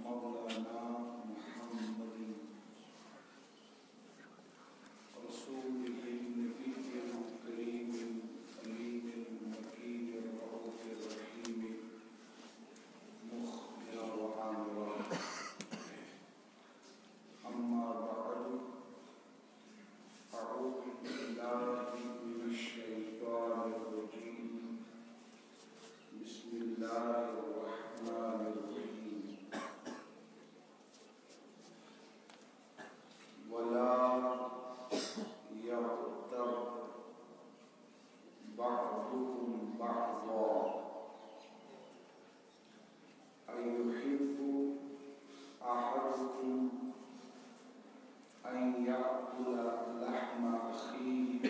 مولانا محمد رسول النبي الكريم الأمين المكين الرؤوف الرحيم مخبر وعامر. أما بعد أعوذ بالله من الشيطان الرجيم. بسم الله الرحمن الرحيم. ولا يغتر بعضكم بعضا أيحب أحدكم أن يأكل لحم أخيه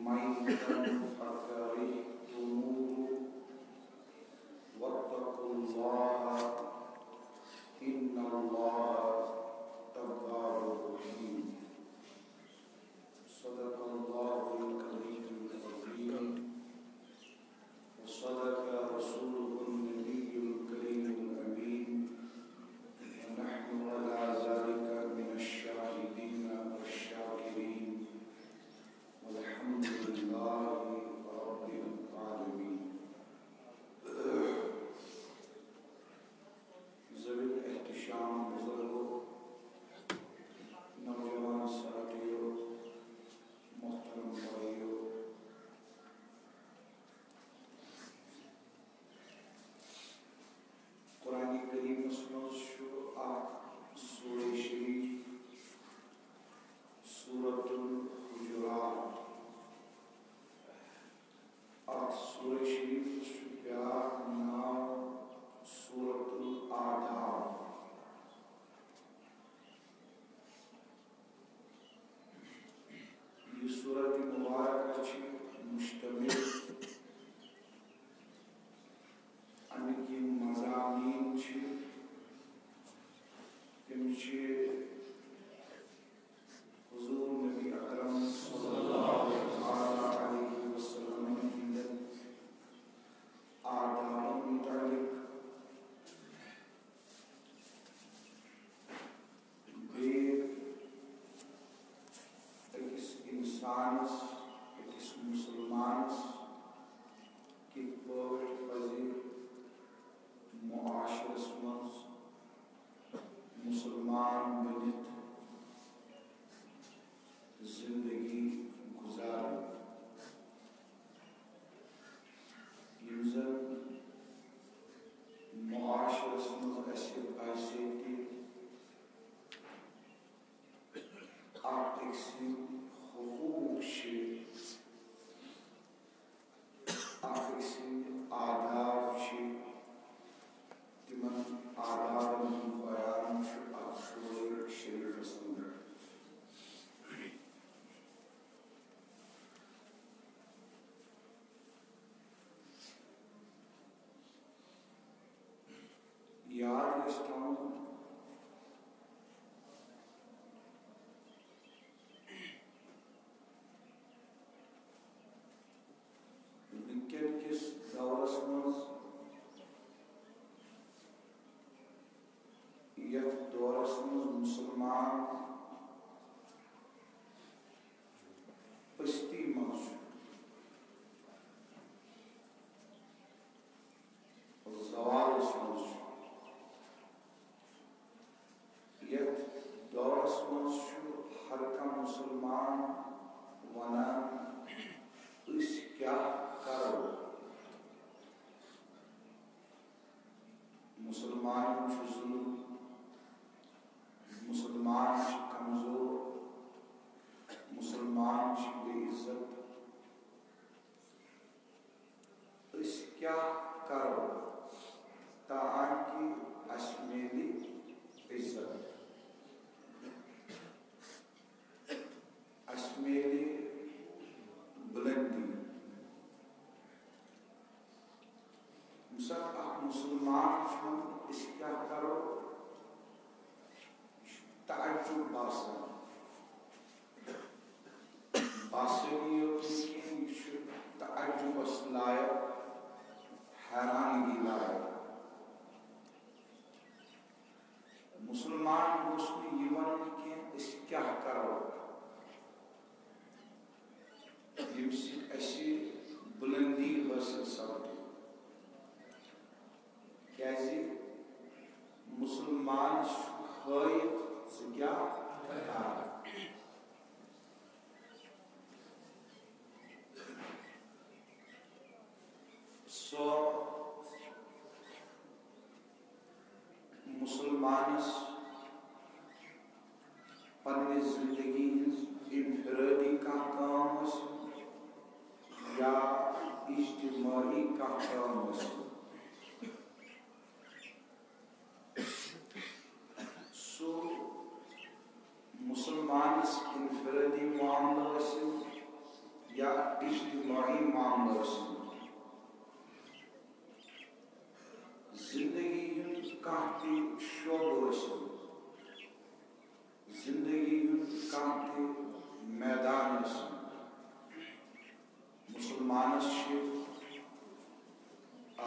ميتا فكرهتموه واتقوا الله إن الله تواب رحيم. صدق الله العلي العظيم وصدق رسوله النبي الكريم الأمين ونحن على ذلك من الشاهدين والشاكرين والحمد لله رب العالمين. ذوی احتشام بزرگوں، نوجوان ساتھیوں، محترم بھائیوں، قرآن کریم مسمز شو آخ سورہ شریف سورۃ الحجرات آخ سورہ شریف شو بیاک نام سورۃ الآداب. یہ سورۃ مبارکہ چھ مشتمل امیک یم مضامین چھ تم چھ حضور نبی اکرم صلی اللہ علیہ وسلم ہندن آداب متعلق انسانس اکس مسلمانس کت پٲٹھۍ پزِ معاشرس منٛز مسلمان بٔنِتھ زندگی گزارٕنۍ. یِم زن معاشرس منٛز اَسہِ پزِ تہِ اکھ أکۍ سٕنٛدۍ حقوق چھِ، اکھ أکۍ سٕنٛدۍ آداب چھِ، تِمن آدابن ہُنٛد بیان چھُ اتھ سورہ شریفس منٛز. یاد گژھِ تھاوُن ونکیٚن کِس دورس منٛز، یتھ دورس منٛز مسلمان پستی منٛز چھُ، زوالس منٛز چھُ، یتھ دورس منٛز چھُ ہر کانٛہہ مسلمان ونان أسۍ کیٛاہ کرو. مسلمان چھُ ظلم، مسلمان چھِ کمزور، مسلمان چھِ بے عزت. أسۍ کیٛاہ کرو تاکہِ اَسہِ میلہِ عزت، اَسہِ میلہِ بلندی. ییٚمہِ ساتہٕ اکھ مسلمان چھُ أسۍ کیٛاہ کرو یہِ چھُ تعجب باسان. باسٲنی یوت نہٕ کینٛہہ، یہِ چھُ تعجبس لایق، حیرانگی لایق. مسلمان ہائت سے کیا سو مسلمانس پننہِ زندگی ہٕنٛز انفرادی کانٛہہ کٲم ٲسِن یا اجتماعی کانٛہہ کٲم ٲسِن سُہ مسلمانس انفرادی معاملہٕ ٲسِن یا اجتماعی معاملہٕ ٲسِن زندگی ہُنٛد کانٛہہ تہِ شعبہٕ ٲسِن زندگی ہُنٛد کانٛہہ تہِ میدان ٲسِن مسلمانس چھِ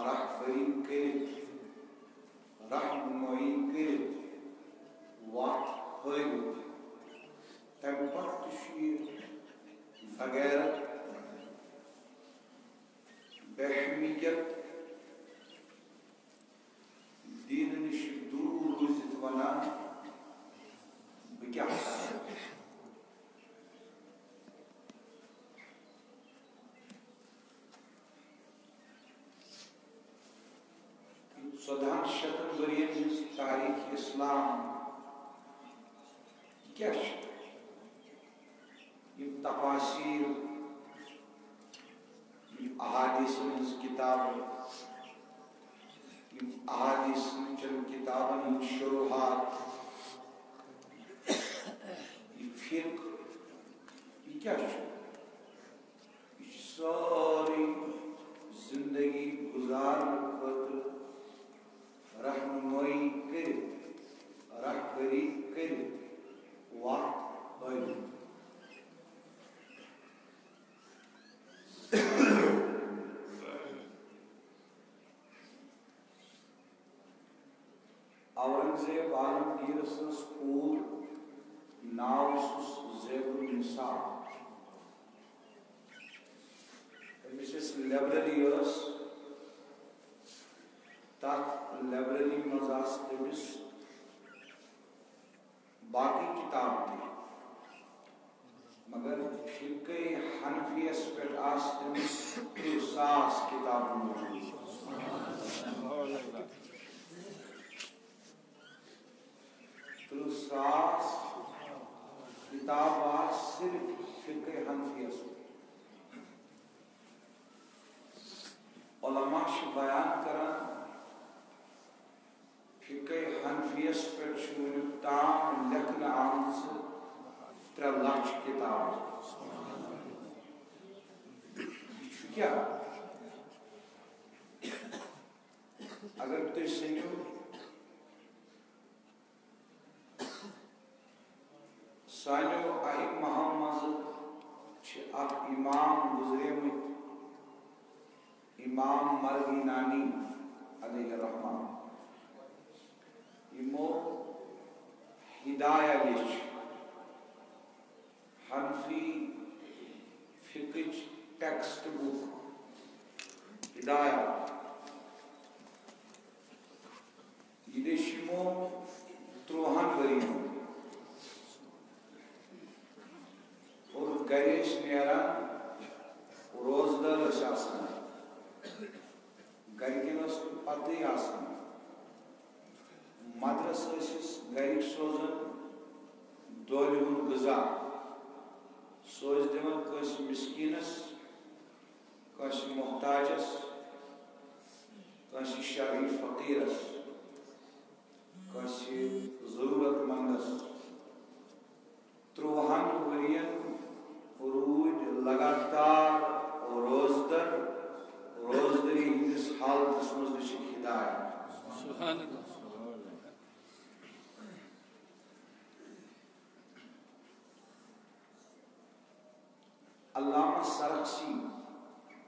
رہبری کٔرِتھ رہنمٲیی کٔرِتھ وتھ ہٲوِتھ تمہِ پتہٕ تہِ چھُ یہِ بغیرت بہمیت دیٖنہٕ نِش دوٗر روٗزِتھ ونان بہٕ کیٛاہ کرٕ ژۄدہن شیٚتن ؤرین ہٕنٛز تاریخ اسلام کیٛاہ چھِ یِم تفاصیل یِم احادیثن ہٕنٛز کتابہٕ یِم احادیثن چٮ۪ن کتابن ہٕنٛدۍ شروحات یہ فقہ یہ کیا چھُ یہ چھُ سٲرٕے زندگی گزارنہٕ خٲطرٕ رہنمٲیی کٔرِتھ رہبری کٔرِتھ وتھ ہٲوِتھ اورنگزیب عالمگیرس ٲس کوٗر ناو اوسُس زیب النساء أمِس یۄس لایبریری ٲس تتھ لایبریری منٛز آسہٕ تٔمِس باقٕے کِتاب تہِ مگر فقہ حنفیَس پٮ۪ٹھ آسہٕ تٔمِس 30,000 کِتابہٕ موٗجوٗد ساس کتاب صرف فقہ حنفیس علماء بیان کران فقہ حنفیس پہ ونیُک تام لکھنہٕ آمژٕ 3 لچھ کتاب یہ چھُ کیٛاہ اگر تُہۍ سٔنِو سانیو ائمہو منٛزٕ چھِ اکھ امام گُزریمٕتۍ امام مرگینانی علیہ الرحمٰن یِمو ہدایہ لیٚچھ حنفی فقٕچ ٹیکسٹ بُک ہدایہ یہِ لیٚچھ یِمو 30 ؤرین اور گرِ ٲسۍ نیران روزدار ٲسۍ آسان گرِکٮ۪ن ٲس نہٕ پتہٕے آسان مدرسہٕ ٲسِس گرِکۍ سوزان دۄہلہِ ہُنٛد غذا سُہ ٲسۍ دِوان کٲنٛسہِ مسکیٖنس کٲنٛسہِ محتاجس کٲنٛسہِ شریٖف فقیٖرس کٲنٛسہِ ضروٗرت مندس 30 ؤرین روٗدۍ لگاتار روزدری ہندس حالتس منٛز دِژٕکھ ہدایت علامہ سرخسی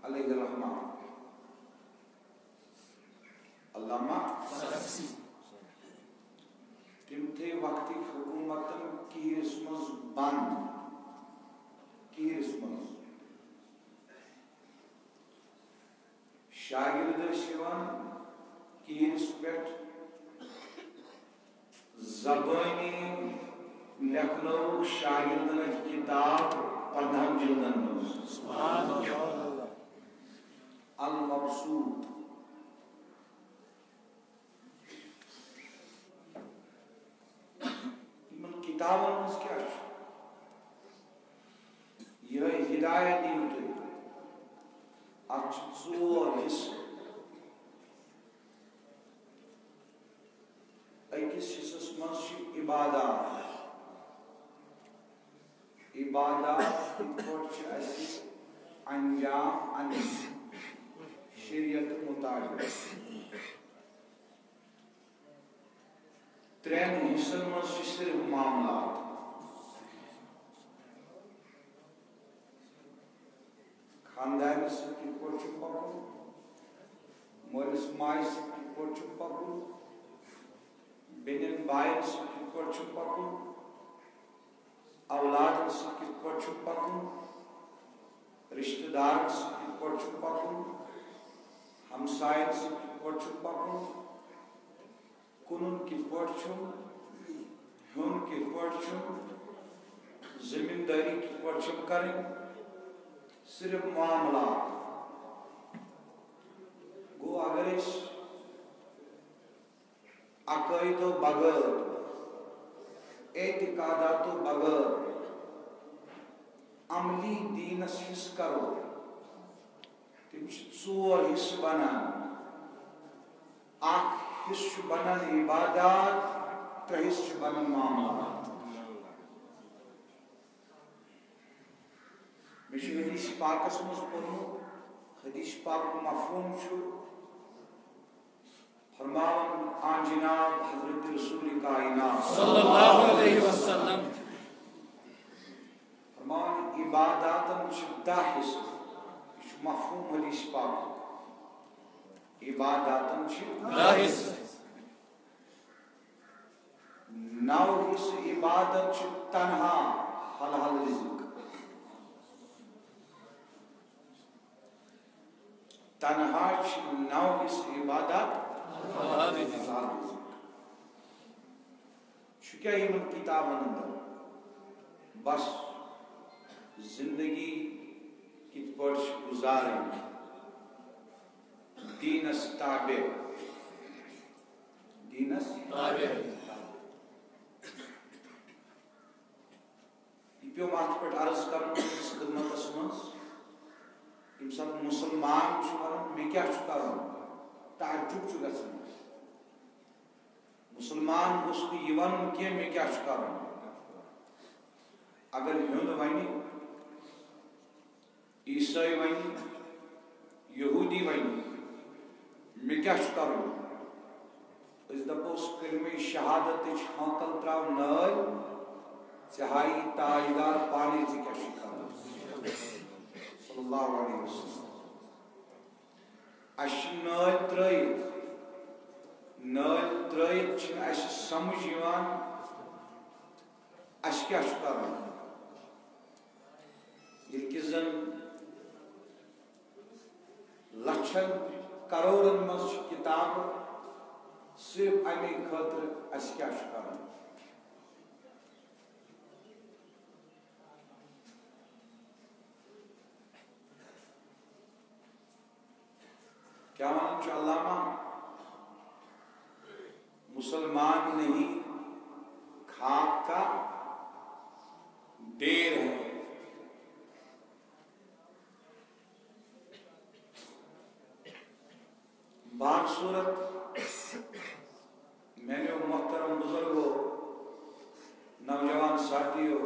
علیہ الرحمٰن علامہ سرخسی تم تھے وقتی حکومتن کیرس منٛز بند کیرس منٛز شاگرد ٲسۍ یِوان کیرس پٮ۪ٹھ زبانی لکھنو شاگردن کتاب 15 جلدن میں سبحان اللہ المبسوط من کتابن میں کیا یہ ہدایت دیتے ژور حصہ اکس حصس مز عبادات انجام ان شریعت مطابق ترین حصن مز صرف معاملات خاندان سے پکن مولس ماج سے پکن بین بائن سے پکن اولاد سے پکن رشتہ دار سے پکن ہمسائن سے پکن کنن ہن زمینداری کریں صرف معاملات گو اگر اس عقائد و بغیر اعتقادات و بغیر عملی دینس حص کرو تم ژور حصہ بنان اخ حصہ بنان عبادات ترے حصہ بنان معاملات مجھے حدیث پاکس مز پڑھو حدیث پاک مفہوم چھو فرماون آن جناب حضرت رسول کائنات صلی اللہ علیہ وسلم فرماون عباداتن چھ 10 حصہ مفہوم حدیث پاک عباداتن چھ 10 حصہ 9 حصہ عبادت چھ تنہا حلال رزق تنہا 9 حصہ عبادت شکیہ من کتاب اندر بس زندگی کت پڑھ گزاریں دینس تابع یہ پیو مات پہ عرض کرن خدمت مز یم سات مسلمان میں کیا کرن تعجب گژھان مسلمان گوس یہ کی میں کیا کرن اگر ہند ون عیسائی ون یہودی ون میں کیا کرن اس دپوس کلمہ شہادت ہانکل تراو نال چہائی تاجدار پانی سے کیا کرن صلی اللہ علیہ وسلم اش نال ترائیت چھن اس سمجھ یوان اس کیا کرن یہ زن لچھن کروڑن مز کتاب صرف امی خاطر اس کیا کرن کیا ونان علامہ مسلمان نہیں خاک کا ڈیر ہے بات صورت میں نے محترم بزرگوں نوجوان ساتھیوں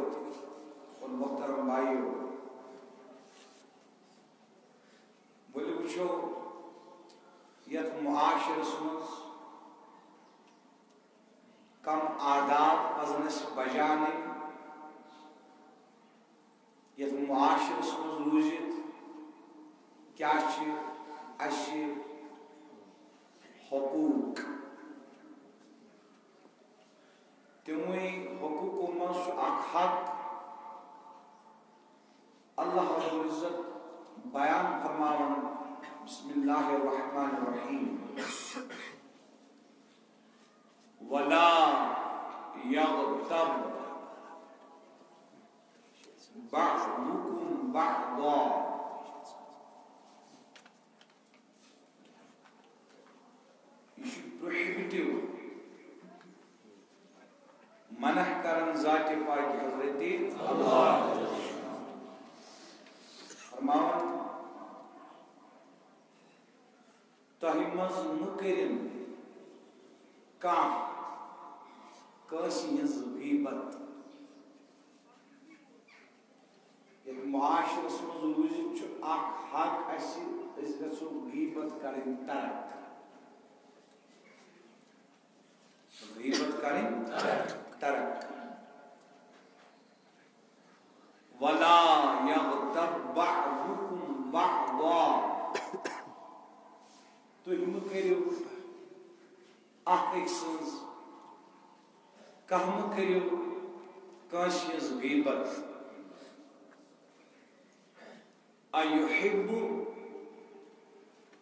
اور محترم بھائیوں بولے پوچھو یت معاشرس مز کم آداب پزنس بجانے یت معاشرس مز روزت کیا اسی حقوق تموی حقوق مز حق اللہ رب العزت بیان فرماون بسم اللہ الرحمن الرحیم ولا چھٹیو منع کرن ذات پاک حضرت اللہ فرماون تۄہہِ منٛز مہٕ کٔرِن کانٛہہ کٲنٛسہِ ہٕنٛز غیبت ییٚلہِ معاشرس منٛز روٗزِتھ چھُ اکھ حق اَسہِ أسۍ گژھو غیبت کَرٕنۍ ترک غیبت کَرٕنۍ ترک وَلَا یَغْتَبْ بَعْضُکُمْ بَعْضًا تُہۍ مہٕ کٔرِو اکھ أکۍ سٕنٛز کانٛہہ مہٕ کٔرِو کٲنٛسہِ ہٕنٛز غیبت أَیُحِبُّ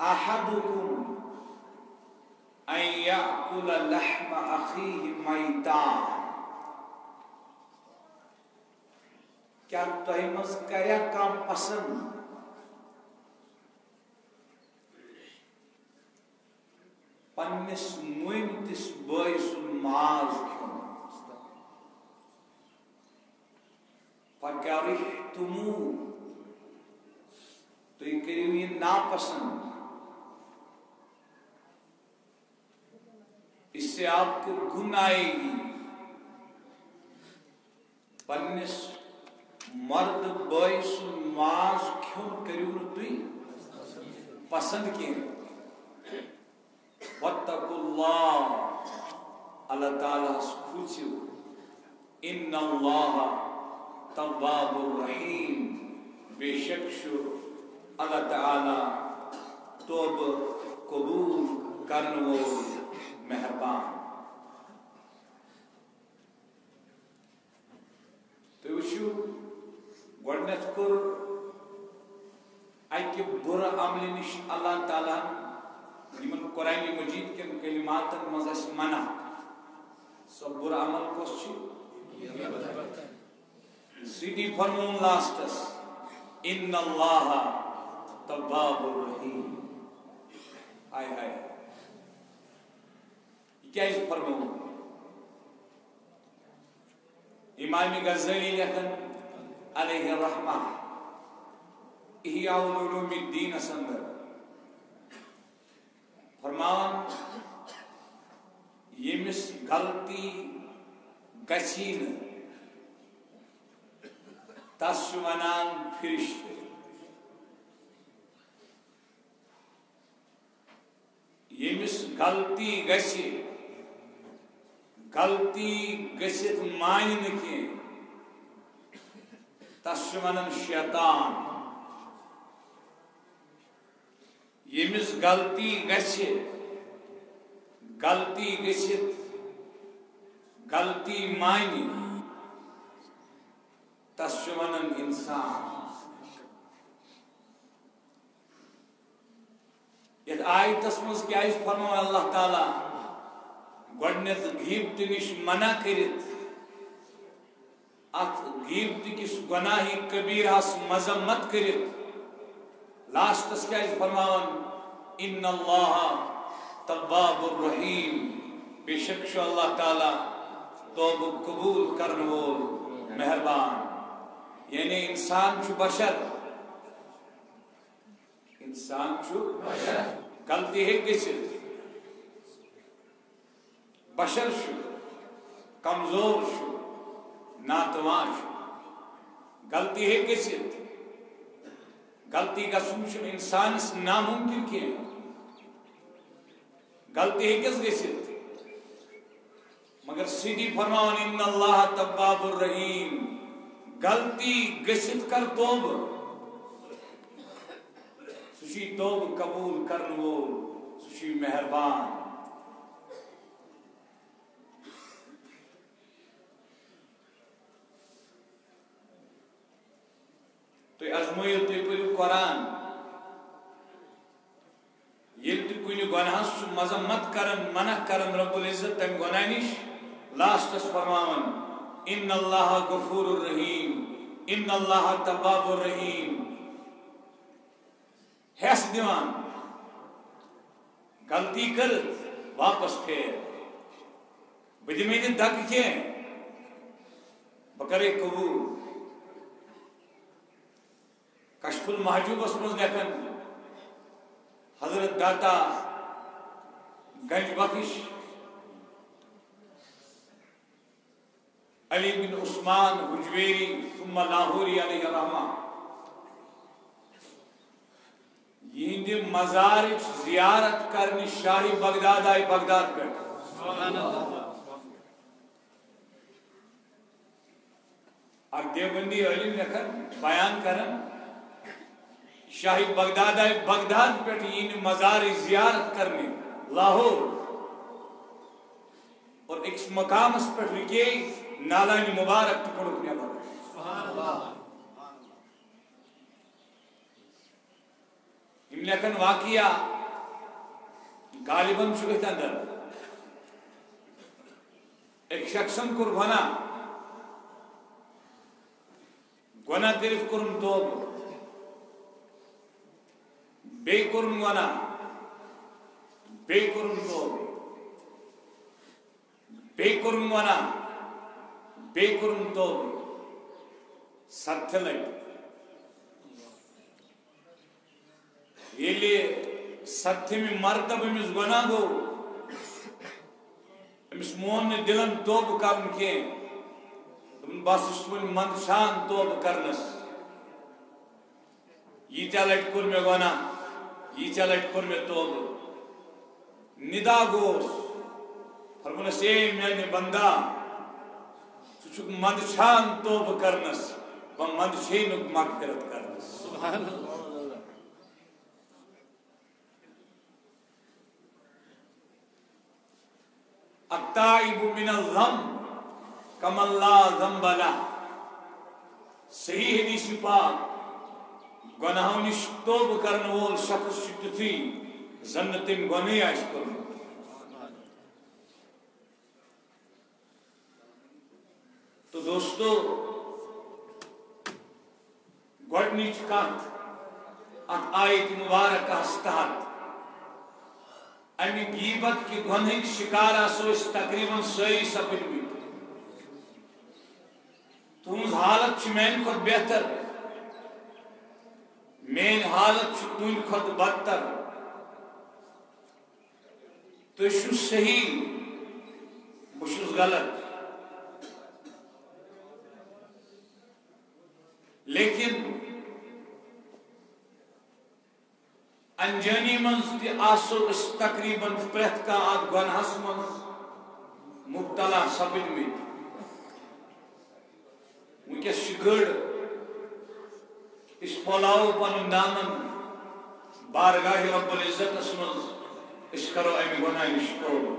أَحَدُکُمْ أَن یَأْکُلَ لَحْمَ أَخِیهِ مَیْتًا کیا تۄہہِ منٛز کریا کانٛہہ پسنٛد پننِس مٲنِتِس بٲے سُنٛد ماز کھیوٚن فَکَرِہْتُمُوهُ تُہۍ کٔرِو یہِ ناپسند اس سے آپ کو گن آئے گی پننس مرد بٲے سُنٛد ماز کھیوٚن کٔرِو نہٕ تُہۍ پسند کینٛہہ وَاتَّقُوا اللَّهَ اللہ تعالیٰ ہس کھوٗژِو اِنَّ اللَّهَ تَوَّابُ الرَّحِیٖم بے شک چھُ اللہ تعالیٰ توبہ قبول کرن وول مہربان تُہۍ وٕچھِو گۄڈٕنٮ۪تھ کوٚر اکہِ بُرٕ عملہِ نِش اللہ تعالیٰ یِمن قرآنِ مجیٖد کٮ۪ن کلماتن منٛز اَسہِ منع سۄ بُرٕ عمل کۄس چھِ سیٖدھی فرمووُن لاسٹس اِنَّ اللَّهَ تَوَّابُ الرَّحِیٖم ہاے ہاے یہ کیٛازِ فرمووُن امام غزالی لیکھن علیہ الرحمہ احیاء العلوم الدینس اندر فرماوان ییٚمِس غلطی گژھی نہٕ تس چھُ ونان فرشتہٕ ییٚمِس غلطی گژھِ غلطی گٔژھِتھ مانہِ نہٕ کینٛہہ تس چھُ ونان شیطان ییٚمِس غلطی گژھِ غلطی گٔژھِتھ غلطی مانہِ تس چھُ ونان انسان یتھ آیتس منٛز کیٛازِ فرموو اللہ تعالیٰ گۄڈٕنٮ۪تھ غیبتہٕ نِش منع کٔرِتھ اتھ غیبتہٕ کِس گۄناہہِ کبیٖرہس مذمت کٔرِتھ لاسٹس کیٛازِ فرماوان اِنَّ اللَّهَ تَوَّابُ الرَّحِیٖم بے شک چھُ اللہ تعالیٰ توبہ قبول کرن وول مہربان یعنی انسان چھُ بشر انسان چھُ غلطی ہیٚکہِ گٔژھِتھ بشر چھُ کمزور چھُ ناتوان چھُ غلطی ہیٚکہِ گٔژھِتھ غلطی گژھُن چھُنہٕ انسانس ناممکن کینٛہہ غلطی ہیٚکٮ۪س گٔژھِتھ مگر سیٖدھی فرماوان اِنَّ اللَّهَ تَوَّابُ الرَّحِیٖم غلطی گٔژھِتھ کر توبہ سُہ چھُے توبہ قبول کرن وول سُہ چھُے مہربان تُہۍ ازمٲیِو تُہۍ پٔرِو قرآن ییٚلہِ تہِ کُنہِ گۄناہس چھُ مذمت کران منع کران رب العزت تمہِ گۄناہ نِش لاسٹس فرماوان اِنَّ اللَّهَ غفوٗرٌ رحیٖم اِنَّ اللَّهَ تَوَّابُ الرَّحیٖم ہٮ۪س دِوان غلطی کٔرِتھ واپس پھیر بدمین دک کی بکرے قبول کشف المحجوب اسمز لیکن حضرت داتا گنج بخش علی بن عثمان حجویری ثم لاہوری علیہ الرحمہ یہ مزار زیارت کرنی شاہی بغداد آئی بغداد پہ اب دیوبندی علم لکھن بیان کرن شاہی بغداد آئی بغداد پہ یہ مزار زیارت کرنی لاہور اور ایک مقام اس پر رکے نالان مبارک ٹکڑوں نے لیکن واقعہ غالباً شبہت اندر ایک شخصن کر گناہ ترف کرن توب بے کرن گناہ بے کرن توب بے کرن گناہ بے کرن توب ستھ لگ یہ لیے ستھمی مرتب امس گناہ گو امس مون نے دلن توب کرن کے بس مندشان توب کرنس یہ لٹ کور میں گناہ یہ لٹ کور میں توب ندا گوس فرمونس اے میانہ بندہ ژٕ مندشان توب کرنس و مندشینک مغفرت کرنس سبحان اللہ التائب من الذنب کمن لا ذنب له صحیح حدیث پاک گناہوں نش توبہ کرن وول شخص تھی زن تم گناہ آس کورمت تو دوستو گۄڈنِچ کتھ ات آیت مبارکہ تحت امی غیبت کی گناہک شکار آسو تقریباً ساری سپدمت تہذ حالت میان کھت بہتر مین حالت تہند کھت بدتر تھی صحیح بہت غلط لیکن انجانی من آسو اس تقریباً پریت کا آت گناہس من مبتلا سپدمت ونکس گڑ اس پھولاو پن دامن بارگاہ رب العزت من اس کرو امی گناہ نش توبہ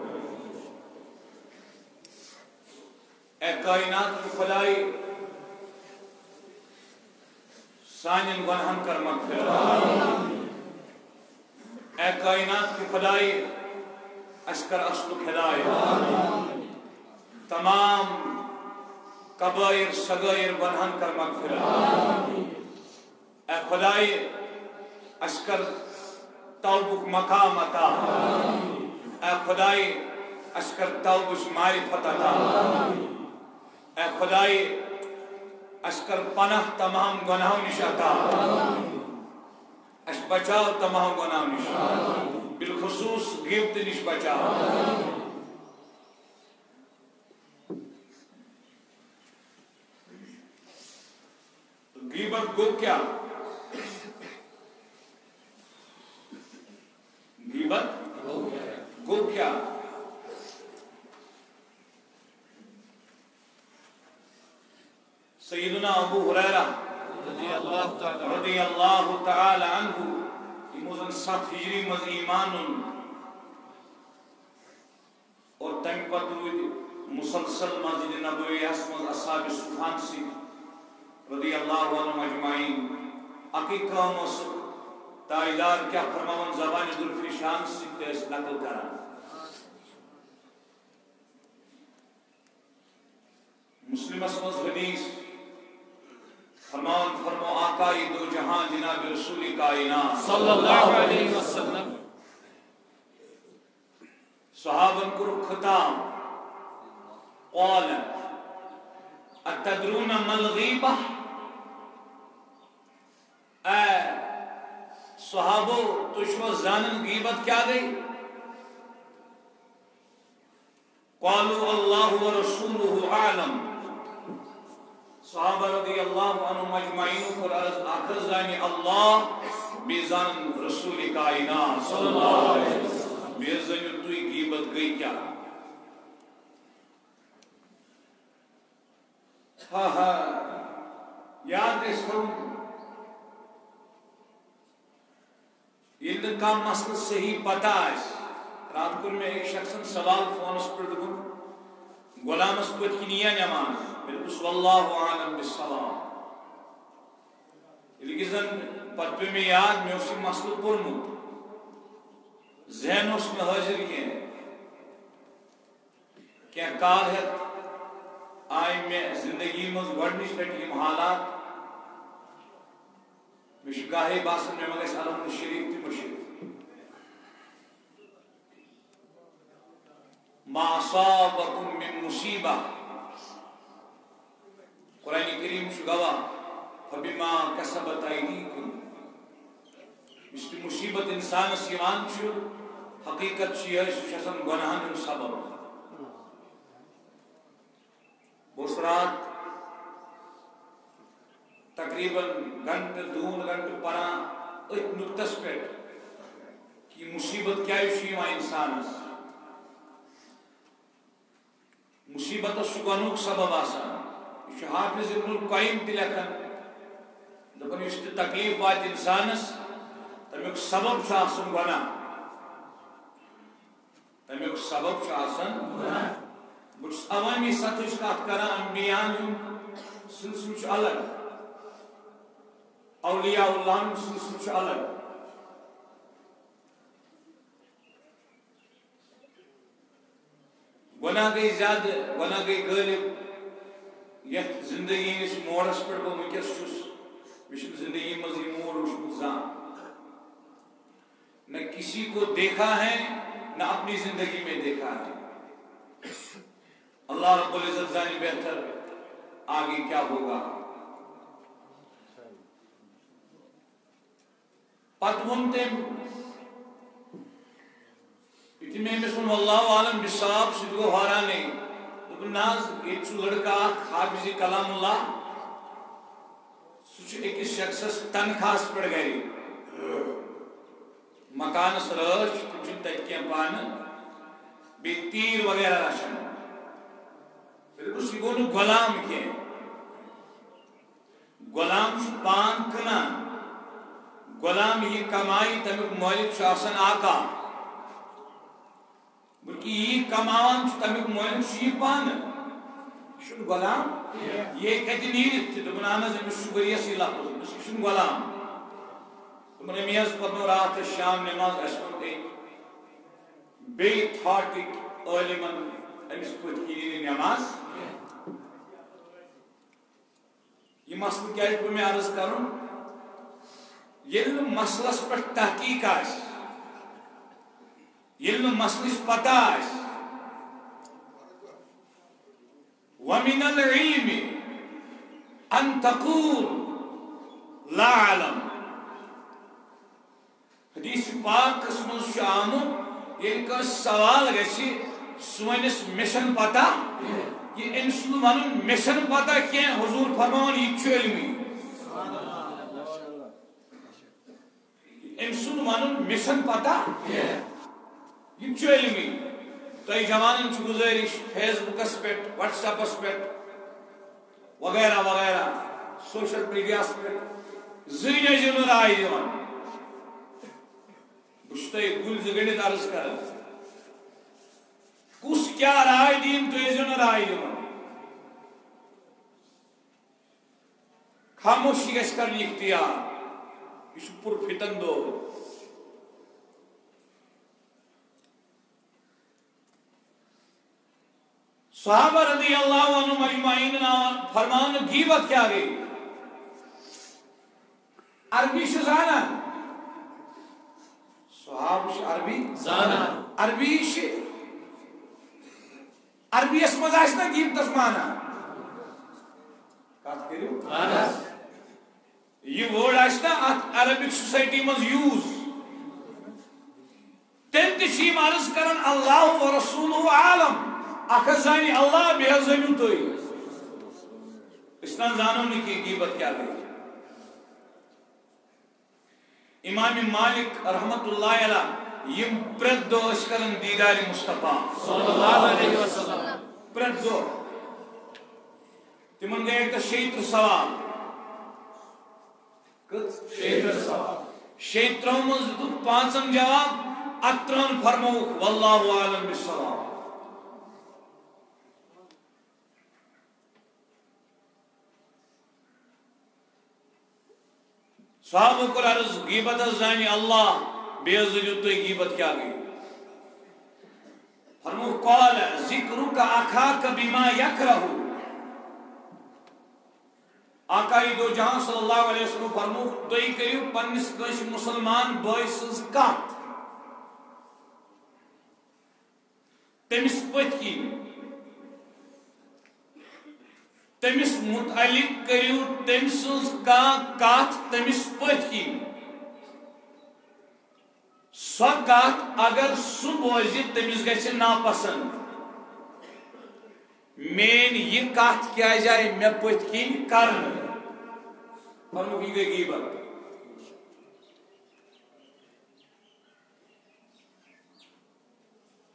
اے کائنات کی خدائی سانین گناہن کر مغفرت اے کائنات کی خدائی اشکر اصلک ہدایت تمام کبائر صغائر گناہن کر مغفرت اے خدائی اشکر توبک مقام عطا اے خدائی اشکر توبش معرفت عطا اے خدائی اشکر پناہ تمام گناہوں نش عطا اش بچاؤ تمام گناہوں نش بالخصوص غیبت نش بچاؤ غیبت گو کیا غیبت گو کیا سیدنا ابو ہریرہ رضی اللہ تعالی عنہ موزن 7 ہجری مز ایمان اور تم پتہ مسلسل مسجد نبوی مز اصحاب صفان سی رضی اللہ عنہ مجمعین عقیقہ موسیق تائیدار کیا فرماون زبان ذوالفشان سی تیس نقل کرا مسلم اسمز حدیث فرمان فرمو آقائی دو جہاں جناب رسول کائنات صلی اللہ علیہ وسلم صحابن کو خطاب قال اتدرون ما الغیبہ، اے صحابو تشو زانن غیبت کیا گئی؟ قالوا اللہ ورسولہ اعلم، صحابہ رضی اللہ عنہم اجمعین پر عرض آخر زانی اللہ بیزان رسول کائنات صلی اللہ علیہ وسلم بیزان توی غیبت گئی کیا؟ ہاں ہاں یاد اس کو یہ کام مسئلہ صحیح پتہ ہے. رات کو میں ایک شخص سوال فونس پر دوں غلام اس کو اتنیا نماز بالکل واللہ عالم بالصلاة لیکن پتہ میں یاد میں اسی مسئلہ پرمت ذہن اس میں حاضر کیا کال ہے آئی میں زندگی مز گۄڈنِچ لٹہِ یِم حالات مےٚ چھُ گاہے باسان مےٚ ما گژھِ علم شریف تہِ مٔشِد. ما اصابکم من مصیبہ قرآن کریم چھُ گواہ فبما کسبت ایدیکم، یُس تہِ مصیبت انسانس یِوان چھُ حقیقت چھِ یِہوٚے سُہ چھُ آسان گۄناہن ہُنٛد سبب. اس رات تقریباً گھنٹہ دون گھنٹہ پران ات نقطس پہ کہ مصیبت کیا انسانس مصیبت گنوک سبب آسان. یہ حافظ ابن القیم تہ لکھان دپان اس تکلیف وات انسانس تمیک سبب آسان گناہ، تمیک سبب آسان گناہ. بس عوامی سطح کت کران انبیاء سلسلہ الگ، اولیاء اللہ سلسلہ الگ. گناہ گئی زیادہ، گناہ گئی غالب یت زندگی اس موڑس پر بہ ونکس چھس زندگی مز یہ موڑ وچھمت زان نہ کسی کو دیکھا ہے نہ اپنی زندگی میں دیکھا ہے. اللہ رب العزت جانی بہتر آگے کیا ہوگا. پتہ ون تم یتھے میں سن واللہ عالم بالصواب سہ گو حیرانے دوٚپُن نہ حظ ییٚتہِ چھُ لڑکہ اکھ حافظ کلام اللہ سہ چھُ أکِس شخصس تنخواہس پٮ۪ٹھ گرِ مکانس رٲچھ تِم چھِ تتہِ کینٛہہ پانہٕ بیٚیہِ تیٖر وغیرہ رچھان. یہ گو نا غلام کی غلام پان کنان غلام یہ کمائی تمیک مالک آسان آقا بلکہ یہ کمان تمیک مالک یہ پان یہ غلام یہ کتہ نیرت دپان اہن حظ امس ؤریس یہ لفظ یہ غلام دپان امی حظ پرنو رات شام نماز اس بیٚیہِ تھاٹٕکۍ عٲلمن امس پتھ کِنۍ نماز. یہ مسئلہ کیا ہے میں عرض کروں یل مسئلس پر تحقیق آس یل مسئلس پتہ آس ومن العلم ان تقول لا علم. حدیث پاک مز آمت یل کا سوال گژھِ سہ ونس مشن پتہ یہ ام سن ون مشن پتہ کی حضور فرمان یہ علمی ام سن ون مشن پتہ یہ علمی. تہ جوانن گزارش فیس بکس پہ واٹس ایپس پہ وغیرہ وغیرہ سوشل میڈیاس پہ زین زین رائے دان بہت گل زگنت عرض کران کس کیا رائے دین تو یہ رائے دان خاموشی گھس کرنی اختیار یہ پر فتن دور. صحابہ رضی اللہ عنہم اجمعین فرمان غیبت کیا گئی عربی سے زانا صحابہ عربی زانا عربی سے عربی اس مز آسنا غیبتس مانا کت کرو یہ ورڈ آسنا عربک سوسائٹی مز یوز تم تشیم عرض کرن اللہ و رسولہ عالم اکھ زانی اللہ بیہ زانیو توئی اس نے زانو نہیں کی غیبت کیا گئی امام مالک رحمت اللہ علیہ یم پرد دو اشکرن دیدار مصطفیٰ صلی اللہ علیہ وسلم پرد دو تمن گئے ایک تا شیطر سوال شیطر سوال شیطر مزدو پانچم جواب اتران فرموک واللہ عالم بالصواب صحابہ کو عرض غیبت زانی اللہ بیزلیو تو غیبت کیا گئی فرمو قال ذکرک اخاک بما یکرہ آقای دو جہاں صلی اللہ علیہ وسلم فرمو تو کریو پنس کش مسلمان بوائسز کات تمس پت کی تمس متعلق کریو تمس کا کات تمس پت کی سو کات اگر سو بوزی تمس گھر ناپسند مین یہ کات کیا جائے میں پت کی کرن فرمو کی گئی غیبت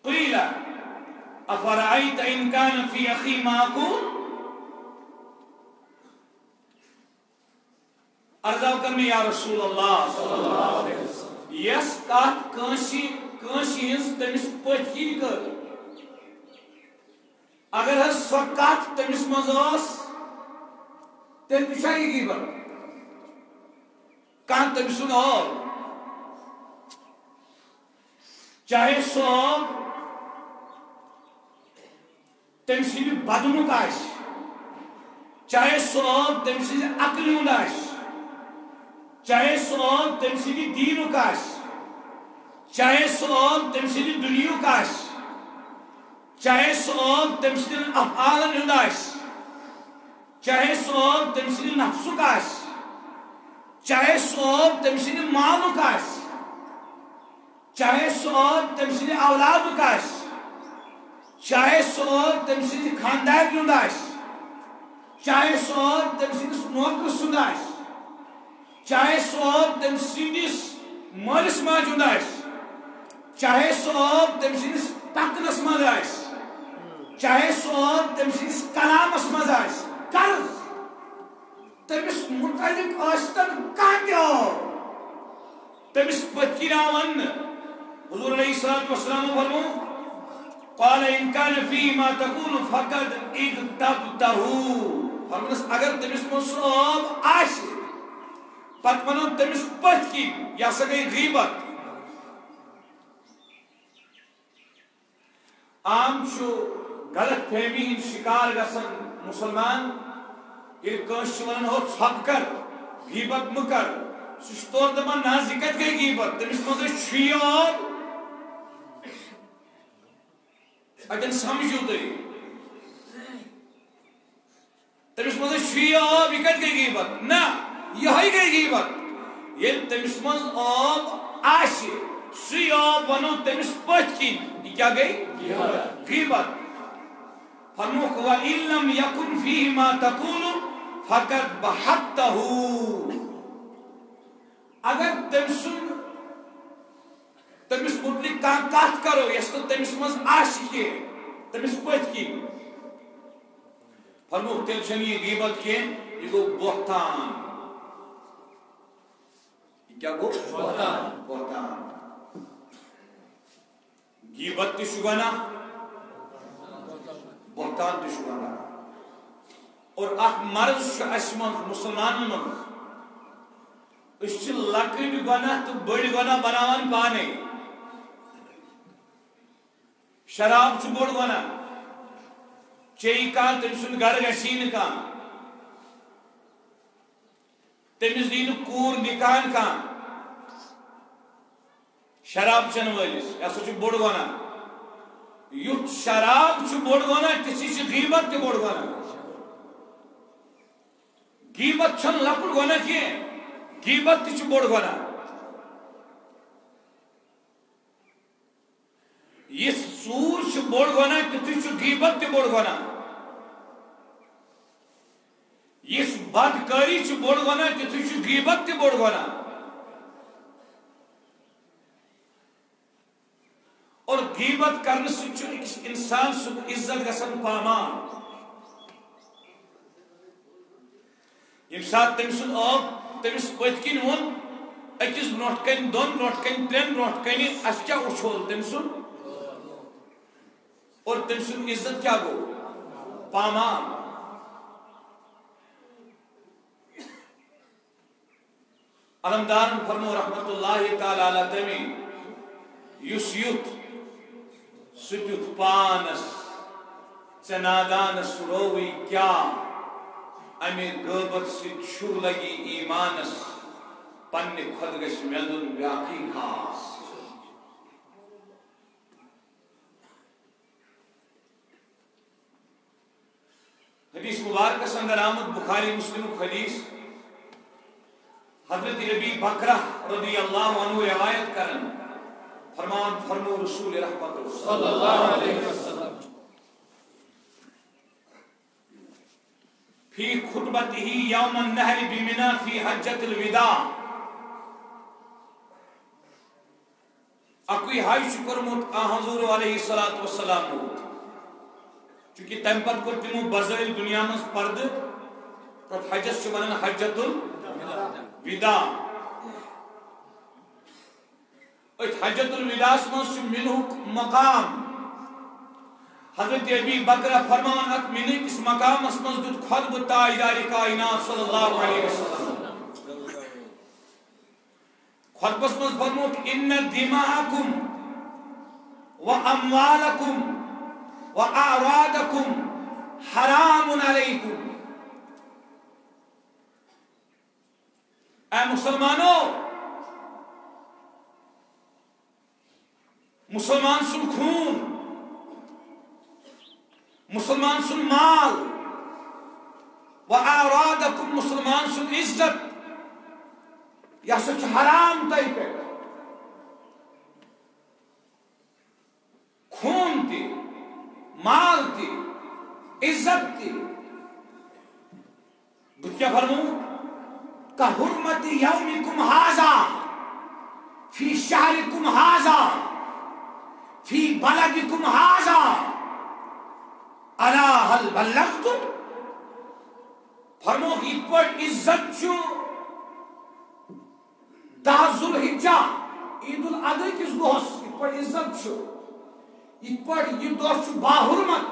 قیل افرائیت ان کان فی اخی ما اقول عرضاو کرنے یا رسول اللہ صلی اللہ علیہ وسلم یس کات کانسی ہنس تمس پت کی کر اگر ہس سو کات تمس مزاس تیل پچھائی غیبت کان تمس اور چاہے سو تمس بدنک آش چاہے سو تمس عقل ہند آش چاہے سوال تم سی دین کاش چاہے سوال تم سی دنیا کاش چاہے سوال تم سی افعال ہنداش چاہے سوال تم سی نفس کاش چاہے سوال تم سی مال کاش چاہے سوال تم سی اولاد کاش چاہے سوال تم سی خاندان ہنداش چاہے سوال تم سی نوکر سنداش چاہے سواب تم سندس مالس ماجد آس چاہے سواب تم سندس پکنس مز آس چاہے سواب تم سندس کلامس مز آس قرض تمس متعلق آستن کانتیو تمس پتکینا ون حضور علیہ الصلوۃ والسلام فرمو قال ان کان فی ما تقول فقد اغتبتہ فرمس اگر تمس مصاب آس پت ونو تمس پت کی یا سا گئی غیبت عام چھو غلط فہمی ہند شکار گسن مسلمان یہ کنس ونن ہو ژھپ کر غیبت مکر سہ طور دپان نا یہ کت گئی غیبت تمس مز چھ اتن سمجھو تھی تمس مز چھ یہ کت گئی غیبت نا یہ گئی غیبت یہ تمس مز آب آس سی آب ونو تمس پت کن یہ کیا گئی غیبت فرموک وَإِن لَمْ يَكُنْ فِيهِ مَا تَقُولُ فَقَدْ بَحَقْتَهُ اگر تمس متعلق کان کات کرو یس تو تمس مز آس کی تمس پت کن فرموک تیل چھن یہ غیبت کن یہ گو بہتان کیا گو بہتان غیبت تہ گناہ بہتان تہ گناہ اور اخ مرض اس مسلمان اس لکٹ گناہ تو بڑ گناہ بناوان پانے شراب چھ بوڑ گناہ چی کان تم سن گھر گسین کان تمس دین کور نکان کان شراب چن ولس یہ سا بوڑ گناہ یھ یوت شراب بوڑ گنا تھی غیبت تہ بوڑ گنا غیبت چھن لکٹ گنا کی غیبت تہ بوڑ گنا اس سور بوڑ گنا تھی غیبت تہ بوڑ گنا اس بدکاری بوڑ گنا تھی غیبت تہ بوڑ گنا اور غیبت کرنے سے انسان سن عزت گژھان پامان یم سات تم سن آب تمس پت کن وون اکس برونٹ کن دون برونٹ کن ترین برونٹ کن اس کیا اچھول تم سن اور تم سن عزت کیا گو پامان علمدار فرمو رحمت اللہ تعالی علیہ تمی یس یوت سجت پانس چنادانس روی کیا امی غیبت سے چھو لگی ایمانس پنہ خود گش میلن باقی خاص حدیث مبارک اندر آمد بخاری مسلم حدیث حضرت ابی بکرہ رضی اللہ عنہ روایت کرن فرمان فرمو رسول رحمت صلی اللہ علیہ وسلم فی خطبته یوم النہر بمنا فی حجت الوداع اکوی حج کرمت حضور علیہ السلام چونکہ تم پت کور تمو بظاہر دنیا مز پرد تر حجس ونان حجت الوداع حجت الوداع مز منہ مقام حضرت ابی بکرہ فرمان ات منہ کس مقام مز دت خطب تاجدار کائنات صلی اللہ علیہ وسلم خطبس مز فرموت ان دماءکم و اموالکم و اعراضکم حرام علیکم اے مسلمانوں مسلمان سن خون مسلمان سن مال و اعراضکم مسلمان سن عزت یہ سچ حرام تئی پہ خون تی مال تی عزت تی بت کیا فرمو کا حرمت یومکم ھذا فی شہرکم ھذا فی بلدکم ھذا الا هل بلغت فرمو یہ پر عزت چھو 10 ذوالحجہ عید الاضحی کس دہس یہ پر عزت چھو یہ پر یہ دہ چھو باحرمت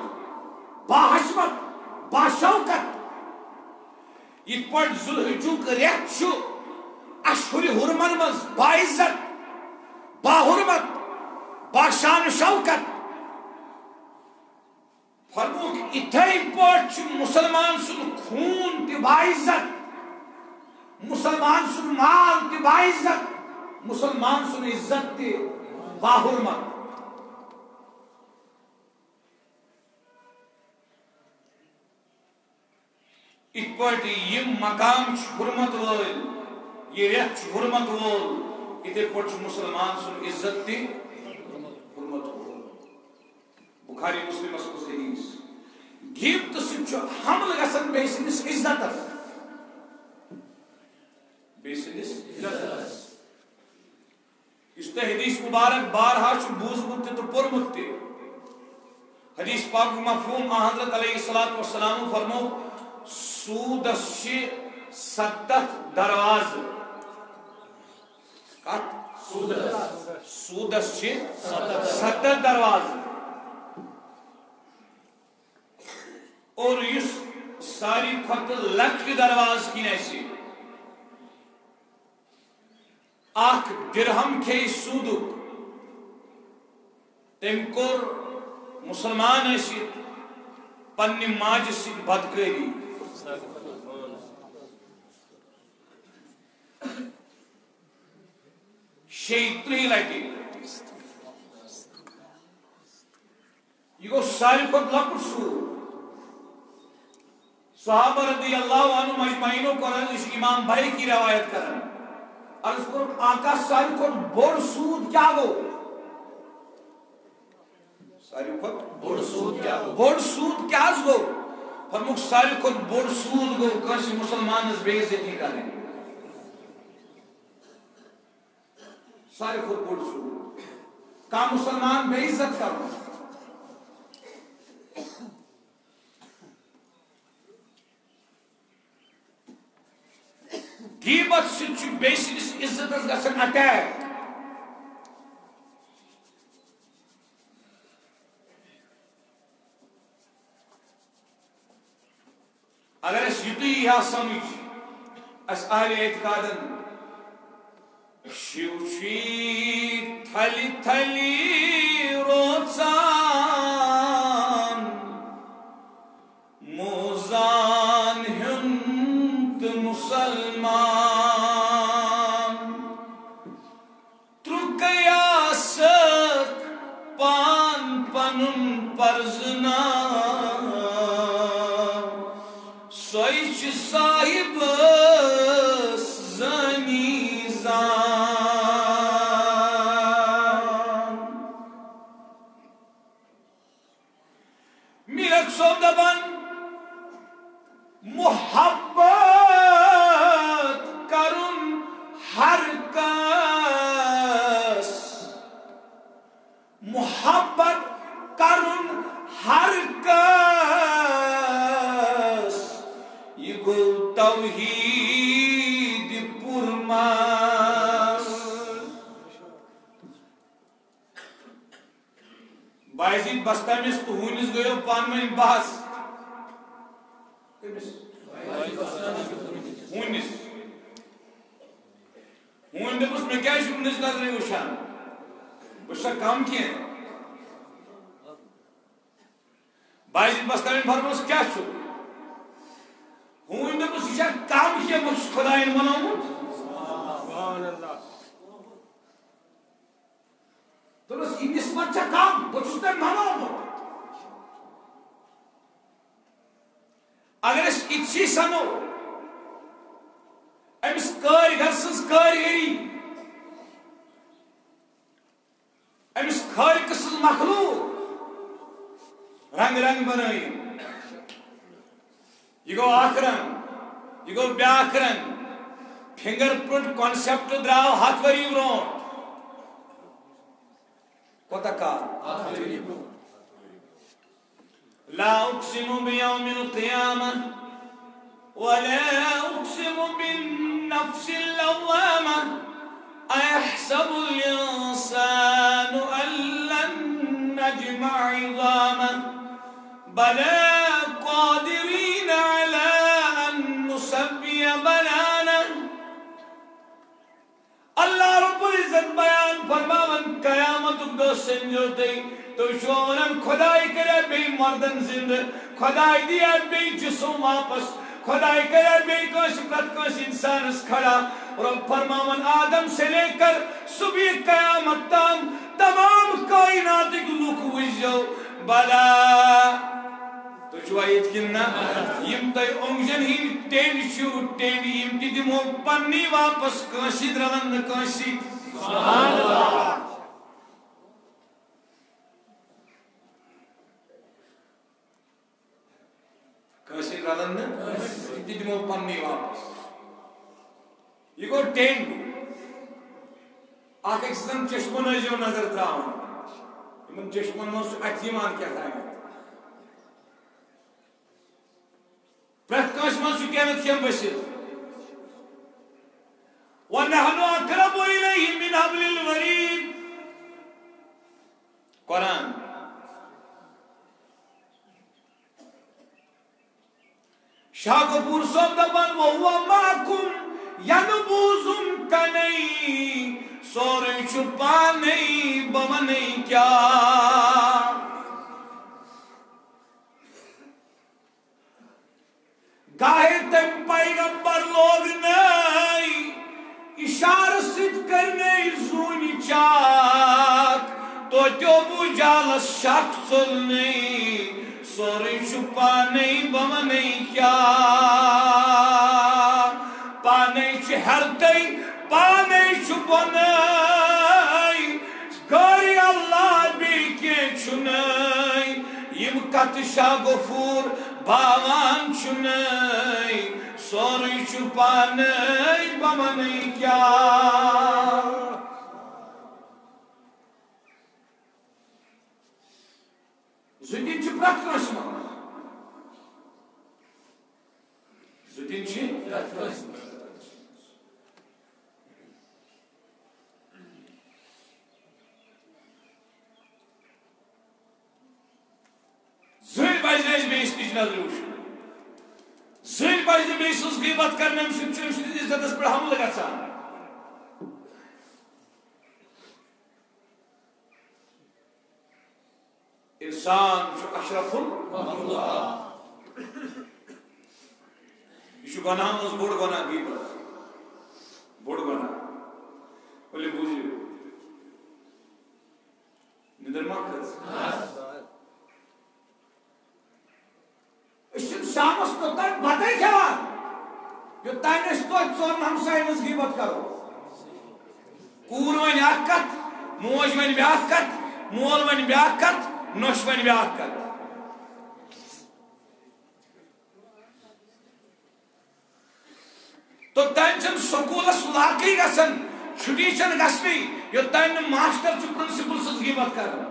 باحشمت باشوکت یہ پر ذوالحجہ ریت چھو اشہر حرمن مز باعزت باحرمت باشان شوکت فرموک اتھائی پاٹ مسلمان سن خون تی باعزت مسلمان سن مال تی باعزت مسلمان سن عزت تی باحرمت ات پاٹ یم مقام حرمت وول یہ ریت حرمت وول اتھائی پاٹ مسلمان سن عزت تی حرمت وول بخاری مسلم اس حدیث غیبت سن حمل گژھان بیٚیہِ سٕنٛدِس عزتس بیٚیہِ سٕنٛدِس عزتس یُس تۄہہِ حدیث مبارک بارہا چھُ بوٗزمُت تہِ تہٕ پوٚرمُت تہِ حدیث پاک مفہوم حضرت علیہ السلام فرمو سودس چھِ 7 دروازٕ کتھ سودس چھِ 7 دروازٕ اور اس ساری کھت لکٹ درواز کی نیسی اخ درہم کھے سودک تم کور مسلمان ایسی پنی ماج سی بدکری شیطری لٹی یہ گو ساری کھت لکٹ سود صحابہ رضی اللہ عنہ مجمعین و قرآن اس امام بھائی کی روایت کرن عرض کرو آقا ساری کھت بڑ سود کیا گو ساری کھت بڑ سود کیا گو بڑ سود کیا گو فرموک ساری کھت بڑ سود گو کسی مسلمان اس بے عزتی کریں ساری کھت بڑ سود کا مسلمان بے عزت کرو غیبت سے بیسس عزت گژھان اٹیک اگر اس یوتی یا سمجھ اس اہل اعتقادن شیوشی تھلی تھلی روزان موزان ہند مسلمان ترکیا ست پان پنن پرزنا سوئچ صاحب زنی زان میرک صوب دبن محبت کرن ہر کس محبت کرن ہر کس یہ گو توحید پرماس بائزید بستامس تو ہونس گئیو پانوین بحث ہونس ہون دپس میں کیا شکنس نظر وشان بشا کام کیا بائزید بستامین فرموس کیا چھو ہون دپس یہ کام کیا مجھ خدایین منامت تو بس یہ نسبت چھا کام بچھتے منامت اگر اس اتسی سنو امس کارگر سنس کارگری امس خالق سنس مخلوق رنگ رنگ بنائی یہ گو اخ رنگ یہ گو بیاکھ رنگ فنگر پرنٹ کانسیپٹ دراو ہتھ وری برونٹ کوتا کار لا اقسم بیوم القیامہ ولا اقسم بالنفس اللوامہ ایحسب الانسان ان لن نجمع عظامہ بلا قادرین علی ان نسوی بنانا اللہ رب العزت بیان فرماون قیامت دو سنجو تی تو شونن خدای کرے بے مردن زندہ خدای دیا بے جسم واپس خدای کرے بے کش پرت کش انسان اس کھڑا رب فرماون آدم سے لے کر صبح قیامت تمام کائنات کی لوک وجو بلا تو شوائد کننا یم تی اونجن ہی ٹینڈ شو ٹینڈ یم تی دمو پنی واپس کاشی درلن کاشی سبحان اللہ کاشی درلن یم تی دمو پنی واپس یہ گو ٹینڈ آکھ ایک سن چشمن جو نظر تراؤن یمن چشمن نو سو اتیمان کیا تھا پرت کاش من سکینت کیم بسید وَنَحْنُ أَقْرَبُ إِلَيْهِ مِنْ حَبْلِ الْوَرِيدِ قرآن شاہ گفور صاحب دبن وَهُوَ مَعَكُمْ يَنْبُوزُمْ کَنَئی سورن چھپانئی بمنئی کیا گاہے تم پیغمبر لوگ نئی اشارہ ست کرنے زونی چاک تو ابو جالس شاک ژولنے سورے پانے بمنے کیا پانے ہرتے پانے بن گاری اللہ بھی کی چھن یم کت شاہ غفور باوان چھن سورے پانے بمنے کیا زدین چھ پرت کنس من زدین چھ پرت کنس من زن پزِ نہٕ بیٚیِس نِش نظر وٕچھُن زن پزِ نہٕ بیٚیہِ سٕنٛز غیبت کرٕنۍ اَمہِ سۭتۍ چھُ أمۍ سٕنٛدِس عزتس پٮ۪ٹھ حملہٕ گژھان انسان چھُ اشرف المخلوقات یہ چھُ گۄناہن منٛز بوٚڑ گۄناہ غیبت بوٚڑ گۄناہ ؤلِو بوٗزِو نِندٕر ما کھٔژ أسۍ چھِنہٕ شامس توٚتام بتٕے کھٮ۪وان یوٚتام أسۍ توتہِ ژورن ہمساین ہٕنٛز غیبت کرو کوٗر وَنہِ اکھ کتھ موج وَنہِ بیٛاکھ کتھ مول وَنہِ بیٛاکھ کتھ نۄش وَنہِ بیٛاکھ کتھ توٚتام چھنہٕ سکوٗلس لاگٕے گژھان چھُٹی چھنہٕ گژھنٕے یوٚتام نہٕ ماسٹر چھُ پرنسپل سٕنٛز غیبت کران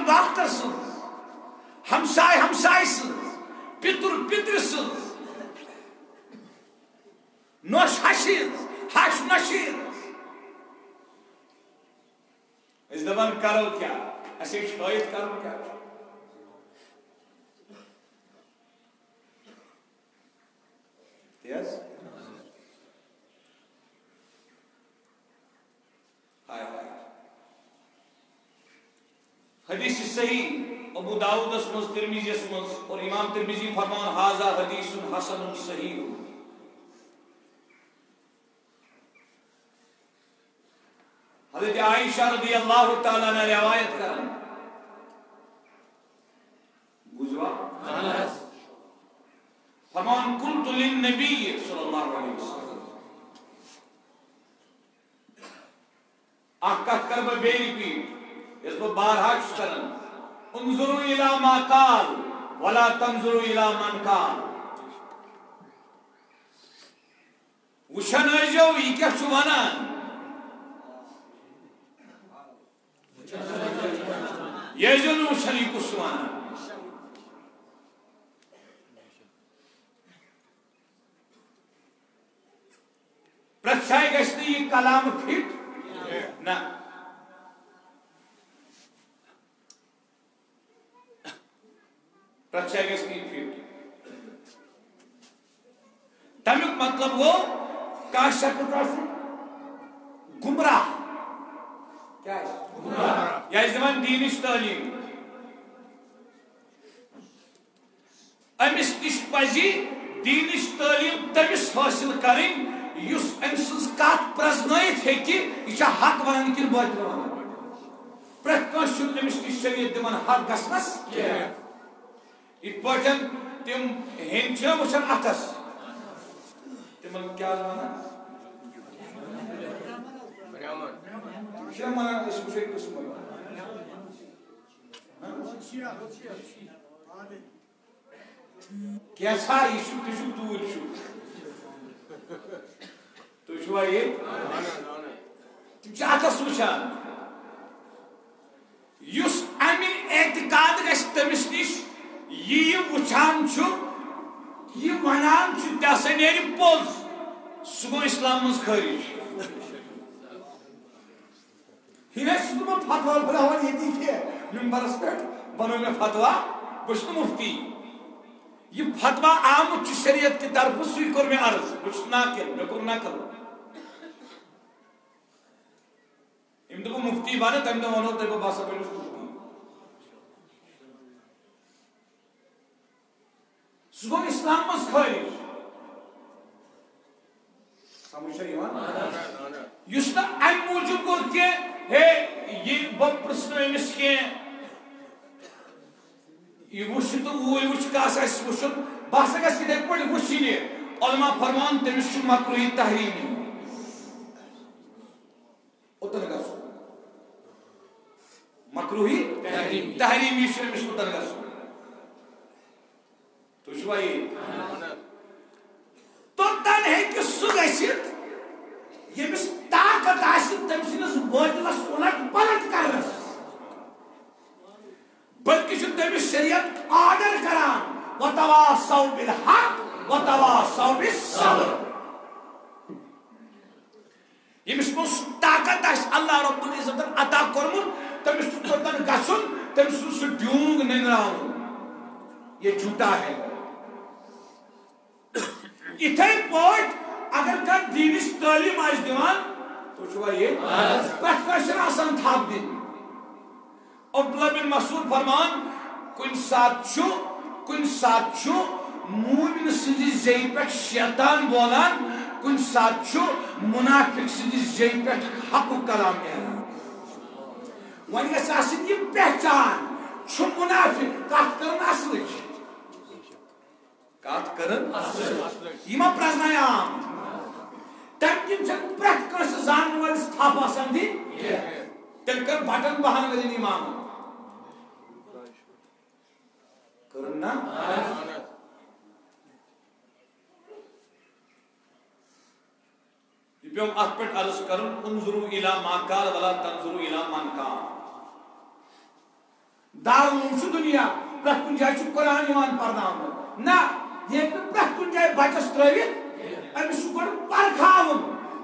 ڈاکٹر سٕنٛز ہمساے سٕنٛز پِتُر پِترِ سٕنٛز نۄش ہشہِ ہٕنٛز ہش نۄشہِ ہٕنٛز أسۍ دپان کرو کیٛاہ اَسے چھُ ہٲیِتھ کرُن کیٛاہ چھُ تی حظ ہائے ہائے حدیث صحیح ابو داؤدس مز ترمذیس مز اور امام ترمذی فرمان ھذا حدیث حسن صحیح حضرت عائشہ رضی اللہ تعالی عنہ روایت کرن بوزوا فرمان قلت للنبی صلی اللہ علیہ وسلم اکت کر بہ بیری پیٹ اس بہ بارہا چھُس کران انظروا الى ما قال ولا تنظروا الى من قال وشن ٲسۍزیو یہِ کیٛاہ چھُ ونان یہ ٲسۍزیو نہٕ وٕچھان یہِ کُس چھُ ونان پرٛٮ۪تھ جایہِ گژھِ نہٕ یہِ کلام فِٹ نہ پرٛٮ۪تھ جایہِ گژھِ نہٕ یہِ فِٹ تمیُک مطلب گوٚو کانٛہہ شخص آسہِ گمراہ کیٛاہ آسہِ یہِ آسہِ دِوان دیٖنٕچ تعلیٖم أمِس نِش پزِ دیٖنٕچ تعلیٖم تٔمِس حٲصِل کَرٕنۍ یُس أمۍ سٕنٛز کتھ پرٛزنٲیِتھ ہیٚکہِ یہِ چھا حق ونان کِنہٕ باطل ونان پرٛٮ۪تھ کٲنٛسہِ چھُنہٕ أمِس نِش شریعت دِوان حق گژھنس کینٛہہ یِتھ پٲٹھۍ تِم ہیٚنٛدۍ چھِ وٕچھان اتھس تِمن کیٛاہ حظ ونان تِم چھِنہ ونان أسۍ وٕچھو یہِ قٕسمت کینٛژھا یہِ چھُ تُہۍ چھِو توٗرۍ چھِو تُہۍ چھِوا ییٚتہِ تِم چھِ اتھس وٕچھان یُس امہِ اعتقاد گژھِ تٔمِس نِش یہِ وٕچھان چھُ یہِ ونان چھُ تہِ ہسا نیرِ پوٚز سُہ گوٚو اسلام منٛز خٲرج ہِنہ چھُس نہٕ بہٕ فتوا پھٕراوان ییٚتی کینٛہہ ممبرس پٮ۪ٹھ بنوو مےٚ فتوا بہٕ چھُس نہٕ مُفتی یہ فتوا آمُت چھُ شریعت کہِ طرفہٕ سُے کوٚر مےٚ عرض بہٕ چھُس ناقل مےٚ کوٚر نقل ییٚمہِ دۄہ بہٕ مُفتی بنہٕ تمہِ دۄہ ونو تۄہہِ بہٕ ہسا بنیوس مُفتی سُہ گوٚو اسلام منٛز خٲرج سمجھ یوان یس نا ام موجود گو کہ ہے یہ بپرسن امس کی یہ وچ تو وہ وچ کاس اس وچ بس گس کہ پڑ وچ یہ علماء فرمان تمس مکروہ تحریمی اتر گس مکروہ تحریمی شرمس اتر گس تو شوئی تو تن ہے کہ سو گسیت یمس طاقت آسن تم سنس بوتلس الٹ پلٹ کرس بلکہ تمس شریعت آرڈر کران وتواصوا بالحق وتواصوا بالصبر یمس مس طاقت آس اللہ رب العزت عطا کرمت تمس توتن گسن تمس سو ڈیونگ ننراون یہ جھوٹا ہے اتھے پوٹ اگر کان دینس تعلیم آس دیوان تو چھوا یہ پرت کشن آسان تھاپ دن عبداللہ بن مسعود فرمان کن سات چھو مومن سندی زی پہ شیطان بولان کن سات چھو منافق سندی زی پہ حق کلام کہنا ون گژھِ آسٕنۍ یہ پہچان چھو منافق کتھ کرن اصلٕچ کات کرن یہ ما پرزنائی عام تم کن چھن پرت کنس زانن والس تھاپ آسان دی تیل کر بٹن بہان ولین امام کرن نا یہ پیوم ات پٹ عرض کرن انظروا الی ما قال ولا تنظروا الی من قال دارالعلوم چھ دنیا پرت کن جائے چھ قرآن ایمان پرناون نا یہ پرت کن جائے بچس ترٲوِتھ أمس چھُ گۄڈٕ پرکھاوُن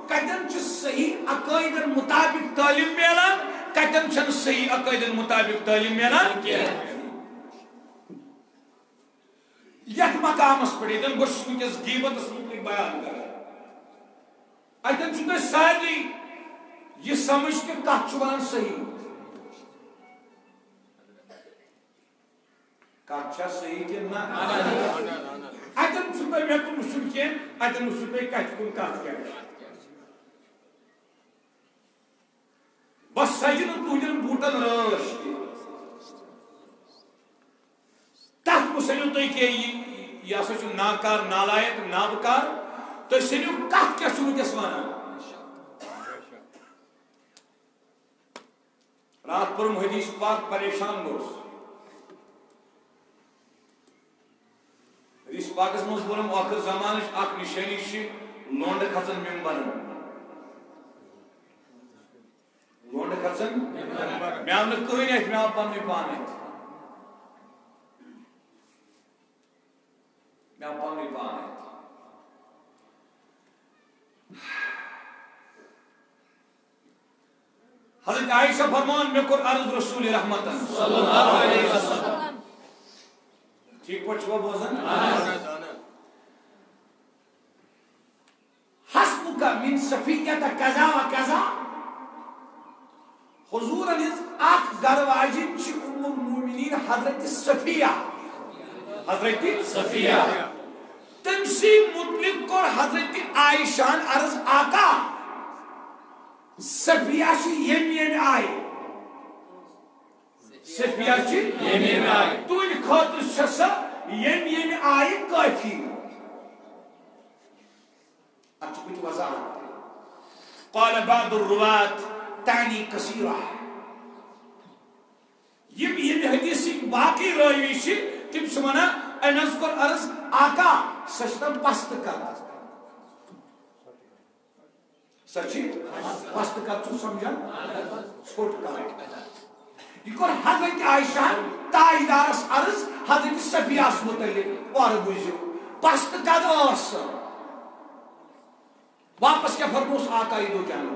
کتٮ۪ن چھُ صحیح عقٲیدن مطابق تعلیٖم میلان کتٮ۪ن چھنہٕ صحیح عقٲیدن مطابق تعلیٖم میلان کینٛہہ یتھ مقامس پٮ۪ٹھ ییٚتٮ۪ن بہٕ چھُس وٕنکٮ۪س غیٖبتس مُتعلق بیان کران اتٮ۪ن چھُ تۄہہِ سارنٕے یہِ سمجھ کہِ کتھ چھُ ونان صحیح کتھ چھا صحیح کِنہٕ نہ اتن چھُ تۄہہِ مےٚ کُن وٕچھُن کینٛہہ اتن وٕچھُن تۄہہِ کتھِ کُن کتھ کیٛاہ بہٕ سجہِ نہٕ تُہنٛدٮ۪ن بوٗٹن رٲچھ تہِ تتھ مہ سٔنِو تُہۍ کینٛہہ یہِ ہسا چھُ ناکار نالایق نابکار تُہۍ سٔنِو کتھ کیٛاہ چھُ وٕنکٮ۪س ونان رات پوٚرُم حدیث پاک پریشان گوس حدیث پاکس مز بولم آخر زمانچ اکھ نشانی چھ لونڈ کھژن ممبرن لونڈ کھژن مےٚ آو نہٕ کٕہٕنۍ اتھِ مےٚ آو پننُے پان اتھِ مےٚ آو پننُے پان اتھِ حضرت عائشہ فرمان مےٚ کوٚر عرض رسول رحمتن صلی اللہ علیہ وسلم ٹھیک پٲٹھۍ چھُوا بوزان حسبک من صفیت کذا و کذا حضورن ہنٛز اکھ گرواجن چھِ ام المؤمنین حضرت صفیہ تٔمسٕے متعلق کوٚر حضرت عائشہن عرض آقا صفیہ چھِ ییٚمہِ آیہِ صفیہ چھِ ییٚمہِ آیہِ تُہنٛدِ خٲطرٕ چھےٚ سۄ ییٚمہِ آیہِ کٲفی اتھ چھِ کُنہِ وضاحت قال بعض الروات تعني كثيرة یِم حدیثٕکۍ باقٕے رٲوی چھِ تِم چھِ ونان أمۍ حظ کوٚر عرض آقا سۄ چھِ تَتھ پستہٕ کتھ سۄ چھِ پستہٕ کتھ چھُ سمجھان ژھوٚٹ کتھ یہ کوٚر حضرت عائشہ تاجدارس عرض حضرت صفیہس متعلق اور بوٗزِو پستہٕ کتھ ٲس سۄ واپس کیا فرموس آقا دو جانو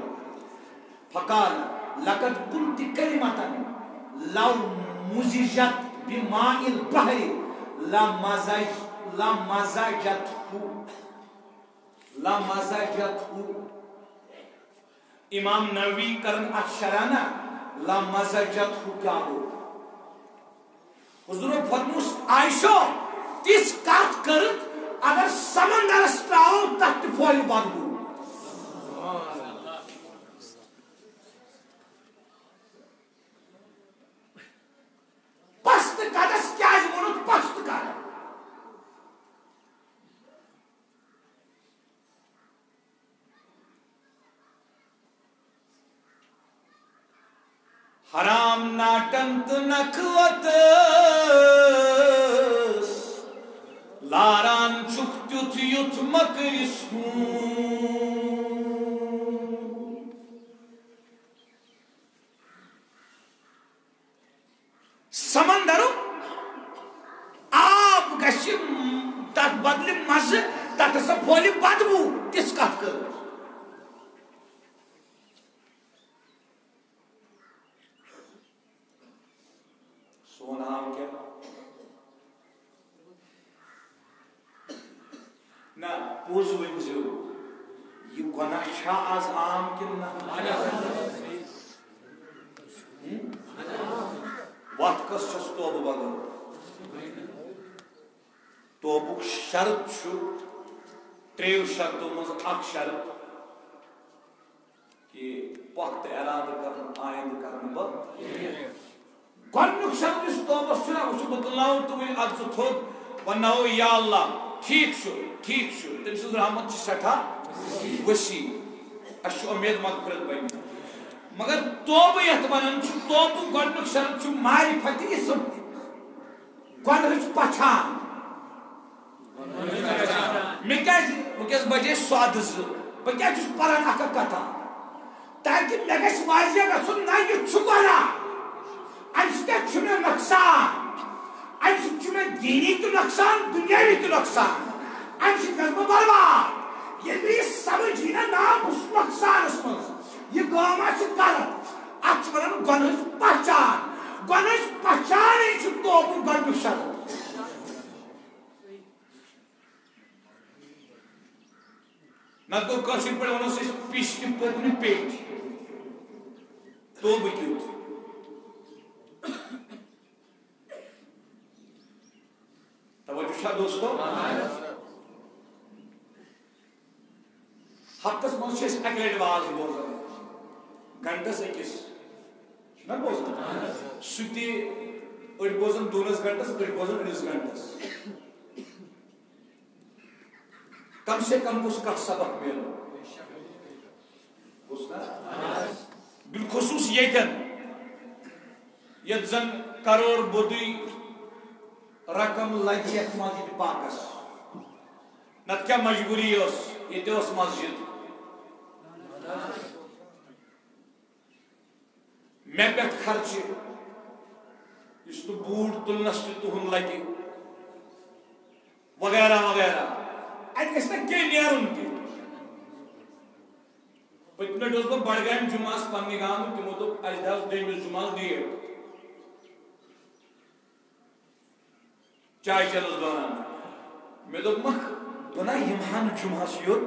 فقال لقد قلت كلمة لو مزجت بماء البحر لمزجته امام نووی کرن اشرانہ لمزجته کیا ہو حضور فرموس عائشہ تس کات کرت اگر سمندرس تراو تحت فوری بندو حرام ناٹنت نکوت لاران چھک تیت یت مکرس سمندر آب گژھِ تتھ بدلہِ مزٕ تتھ ہسا پھۄلہِ بدبو تِژھ کتھ کٔر سون عام کیا نہ پوز ؤنزیو یہ گناہ چھا آز عام کِنہٕ نہ وقت کس چھس توبہ بدل توبک شرط چھُ تریو شرطو مز اکھ شرط کہ وقت ارادہ کرن آئند کرن بد گۄڈنیُک شرط یُس توبس چھُ نا وٕچھ بہٕ تُلناوو تہٕ وۄنۍ اکھ زٕ تھوٚد ونناوو یا اللہ ٹھیک چھُ تٔمۍ سٕنٛز رحمت چھِ سٮ۪ٹھاہ وسیع اَسہِ چھُ اُمید مغفرت بنہِ مگر توبہ یتھ ونان چھُ توبُک گۄڈنیُک شرط چھُ معرفت اسم گۄنہٕچ پہچان مےٚ کیٛازِ وٕنکٮ۪س بجے سودٕ زٕ بہٕ کیٛازِ چھُس پران اکھ اکھ کتھا تاکہِ مےٚ گژھِ واضح گژھُن نہ یہِ چھُ گۄناہ امہِ سۭتۍ کیٛاہ چھُ مےٚ نۄقصان امہِ سۭتۍ چھُ مےٚ دیٖنی تہِ نۄقصان دُنیاوی تہِ نۄقصان امہِ سۭتۍ گژھٕ بہٕ برباد ییٚلہِ مےٚ یہِ سمجھ یی نہ نا بہٕ چھُس نۄقصانس منٛز یہ گام چھُ غلط اتھ چھُ ونان گۄنہٕچ پہچان گۄنہٕچ پہچانے چھُ توبُک گۄڈنیُک شرط نتہٕ گوٚو کٲشِر پٲٹھۍ ونوس أسۍ پِشتہِ پٔتمہِ پیٚٹھۍ توبہٕ کیُتھ توجہ چھا دوستو ہفتس منٛز چھِ أسۍ اکہِ لٹہِ واز بوزان گنٹس أکِس چھُنہ بوزان سُہ تہِ أڑۍ بوزان 2 گنٹس أڑۍ بوزان 2 گنٹس کم سے کم گوٚژھ کانٛہہ سبق میلُن گوٚژھ نا بالخصوٗص ییٚتٮ۪ن یتھ زن کرور بوٚدُے رقم لگہِ یتھ مسجد پاکس نتہٕ کیٛاہ مجبوٗری ٲس ییٚتہِ ٲس مسجد مےٚ پٮ۪ٹھ خرچہِ یُس نہٕ بوٗٹھ تُلنس تہِ تُہُنٛد لگہِ وغیرہ وغیرہ اَتہِ گژھِ نہ کینٛہہ نیرُن تہِ پٔتمہِ لٹہِ اوسُس بہٕ بڈگامہِ جُمعس پننہِ گامہٕ تِمو دوٚپ اَسہِ دِہَس دوٚیمِس جُمعس ڈیٹ چاے چَنَس دوران مےٚ دوٚپمَکھ بہٕ نا یِمہٕ ہا نہٕ جُمعس یوٚت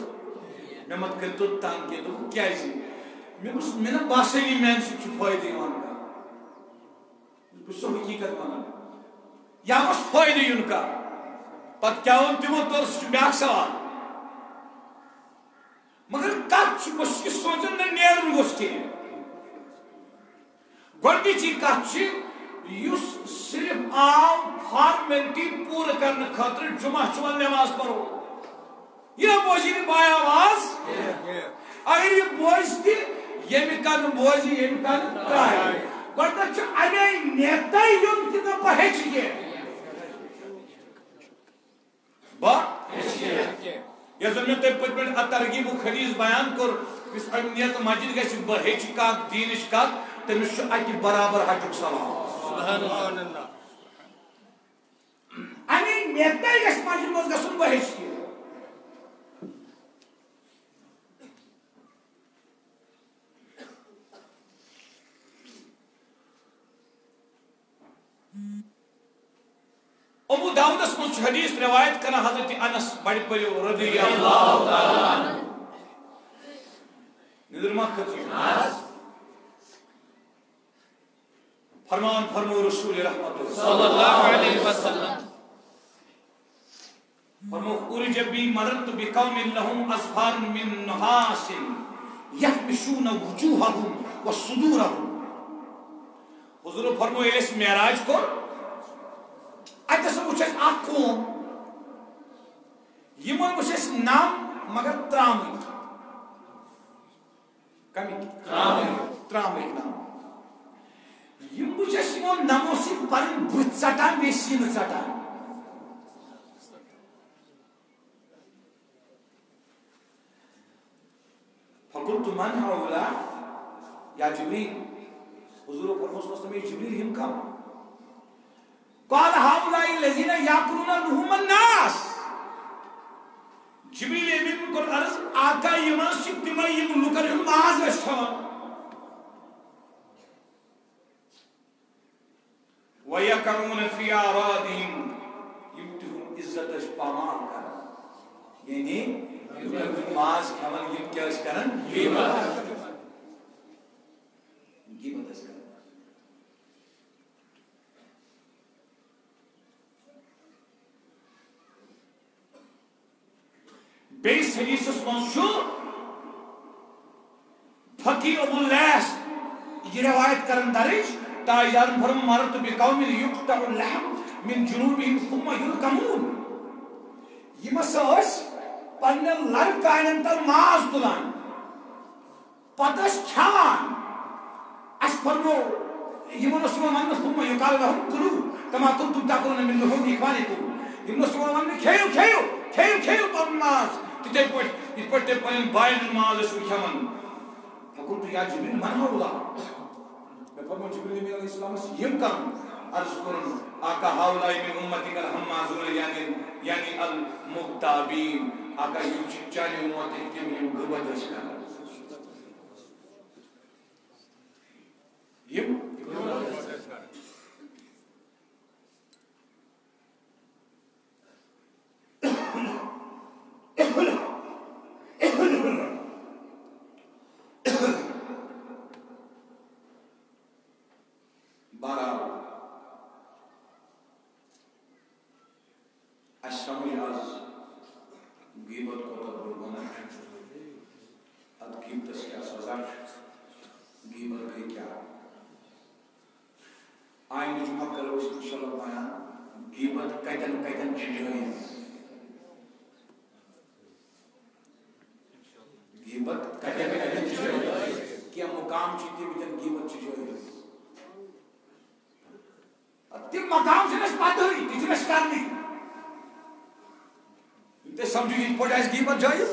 مےٚ مت کٔرۍتو تنگ کینٛہہ دوٚپُکھ کیٛازِ مےٚ نا باسٲنی میانہِ سۭتۍ چھُ فٲیدٕ یِوان کانٛہہ بہٕ چھُسو حقیٖقت ونان یا اوس فٲیدٕ یُن کانٛہہ پتہٕ کیٛاہ ووٚن تِمو تورٕ سُہ چھُ بیٛاکھ سوال مگر کتھ چھُ بہٕ چھُس یہِ سونٛچان نہ نیرُن گوٚژھ کینٛہہ گۄڈنِچی کتھ چھِ یُس صرف آو فارمیلٹی پوٗرٕ کرنہٕ خٲطرٕ جُمعہ چھُ وۄنۍ نٮ۪ماز پرو یہِ بوزی نہٕ باے آواز اگر یہِ بوزِ تہِ ییٚمہِ کَنہٕ بوزِ ییٚمہِ کَنہٕ ترٛایہِ گۄڈنٮ۪تھ چھُ اَمے نیتَے یُن کہِ نہ بہٕ ہیٚچھِ کینٛہہ یۄس زن مےٚ تۄہہِ پٔتمہِ لٹہِ ترغیٖبُک حدیٖث بیان کوٚر یُس اَمہِ نیتہٕ مسجد گژھِ بہٕ ہیٚچھِ کانٛہہ دیٖنٕچ کتھ تٔمِس چھُ اَکہِ برابر حجُک ثواب اَمے نیتَے گژھِ مسجد منٛز گژھُن بہٕ ہیٚچھِ کینٛہہ ابو داؤدس منٛز چھُ حدیٖث روایت کران حضرت انس بڑِ پٔرِو رضی اللہ تعالیٰ عنہ نظر ما کھٔژِو فرمان فرمو رسول رحمت صلی اللہ علیہ وسلم فرمو ارج بی مررت بقوم لهم اظفار من نحاس یحبشون وجوہهم وصدورهم حضور فرمو ییٚلہِ اَسہِ معراج کوٚر اتہِ ہسا وٕچھ اَسہِ اکھ قوم یِمن وٕچھ اَسہِ نم مگر ترٛامٕکۍ کمِکۍ ترٛامٕکۍ نم تمو نمو سی پن بت ژٹان بیٚیہِ سیٖنہٕ ژٹان. فقلت من هؤلاء یا جبریل حضور فرموس میں جبریل ہم کم قال هؤلاء الذين ياكلون لحوم الناس. جبریل امین کو عرض آقا یما تم یم لوکن ہم ماز کھان ويكرمون في اعراضهم يمتهم عزت پامال کر یعنی ماز کھان یم کیا کرن غیبت کرن. بیس حدیث منشو فقی ابو اللیث یہ روایت کرن درج تاجدار فرم مرت بقوم یقطع اللحم من جنوبهم ثم یلقمون. یہ مساس پنہ لڑکانن تل ماز تلان پتس کھان اس فرمو یمن سوان ثم یقال لهم كلوا كما كنتم تاكلون من لحوم اخوانكم. یمن سوان کھیو کھیو کھیو کھیو پن ماز تتے پٹ پن باین ماز اس کھان. فقلت یا جبریل من هؤلاء میں فرمو جبریل علیہ السلام یم کم عرض کرن آقا هؤلاء من امتك الحمازون یعنی المغتابین. آقا یم چانے امت تم یم غیبت اس کرن یم غیبت جائز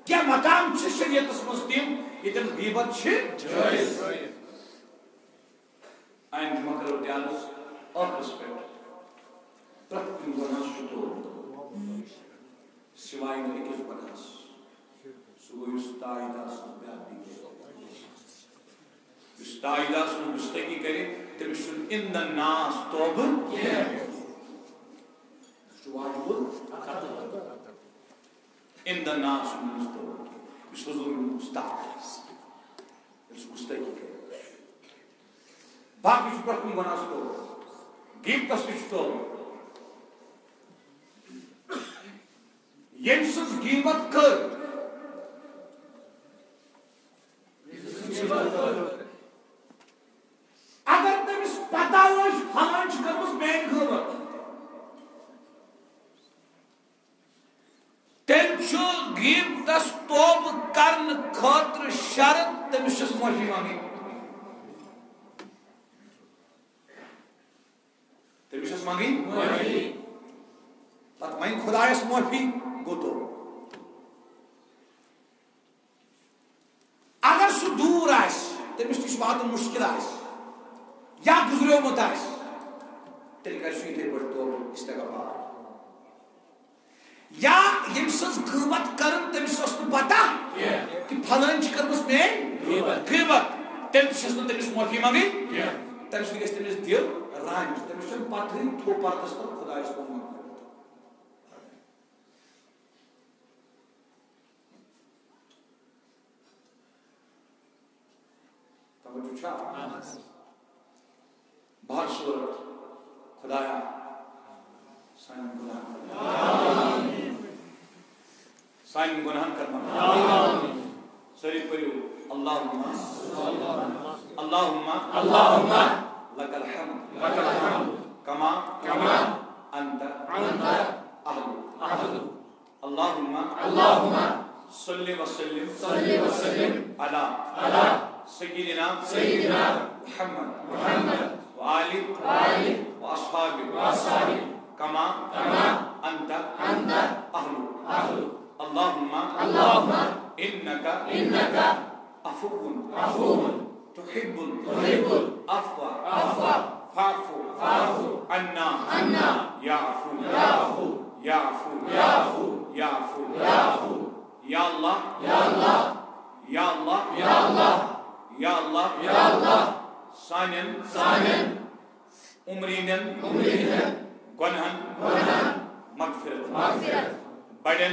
کیا مقام شریعت مسلم یتن غیبت جائز. آئین جمع کرو دیانس اور رسپیکٹ پرتکن گناہ شطور سوائے نکس بناس سو یستائدہ سن بیادی کے یستائدہ سن مستقی کرے تمشن ان الناس توب in the nas musto اس حضور مستعد اس مستقی کرے باقی پرتکن گناہ شطور غیبت شطور یم سز غیبت کر اگر تمس پتہ اوس فلان چھ کرمس مین غیبت تیل چھو غیبتس توب کرن خاطر شرط تمس چھس معافی مانگی تمس چھس مانگی پتہ مانگ خدایس معافی گو تو اگر سو دور آس تمس نش واتن مشکل آس یا گزریومت آس تیل کر سو یتھے پٲٹھۍ توبہ استغفار. یا یم سز غیبت کرن تمس اوس نہ پتہ کہ فلان چھ کرمس مین غیبت تیل چھس نہ تمس معافی مانگی تمس گژھِ تمس دل رنج تمس چھن پتھری تھو پردس تل خدایس کُن بہر صورت خدایا سان گناہ کرنا سری پڑھو اللہم لک الحمد کما انت اہل اللہم صلی وسلم علی سيدنا محمد وآله وأصحابه كما أنت أهل. اللهم إنك عفو تحب العفو فاعف عنا يا عفو يا عفو يا عفو يا الله يا الله يا الله يا الله يا الله يا الله سانن عمرینن گنہن مغفرت بڑن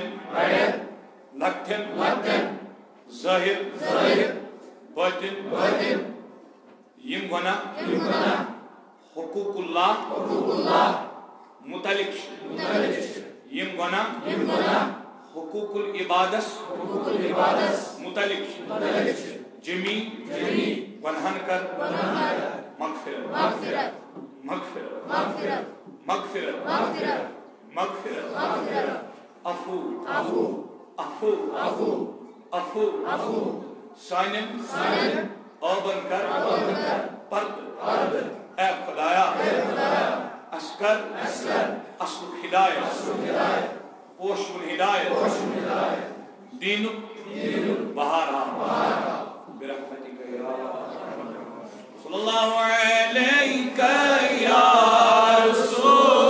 لکھن ظاہر باطن یم گناہ حقوق اللہ متعلق یم گناہ حقوق العبادس متعلق جمی گنہن کر مغفرت عفو سانن آبن کر پرد اے خدایا اسکر اصل ہدایت پوشن ہدایت دین بہارا برحمتک یا صلی اللہ علیہ یا رسول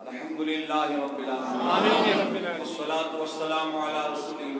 الحمدللہ رب العالمین والصلاة والسلام علی رسول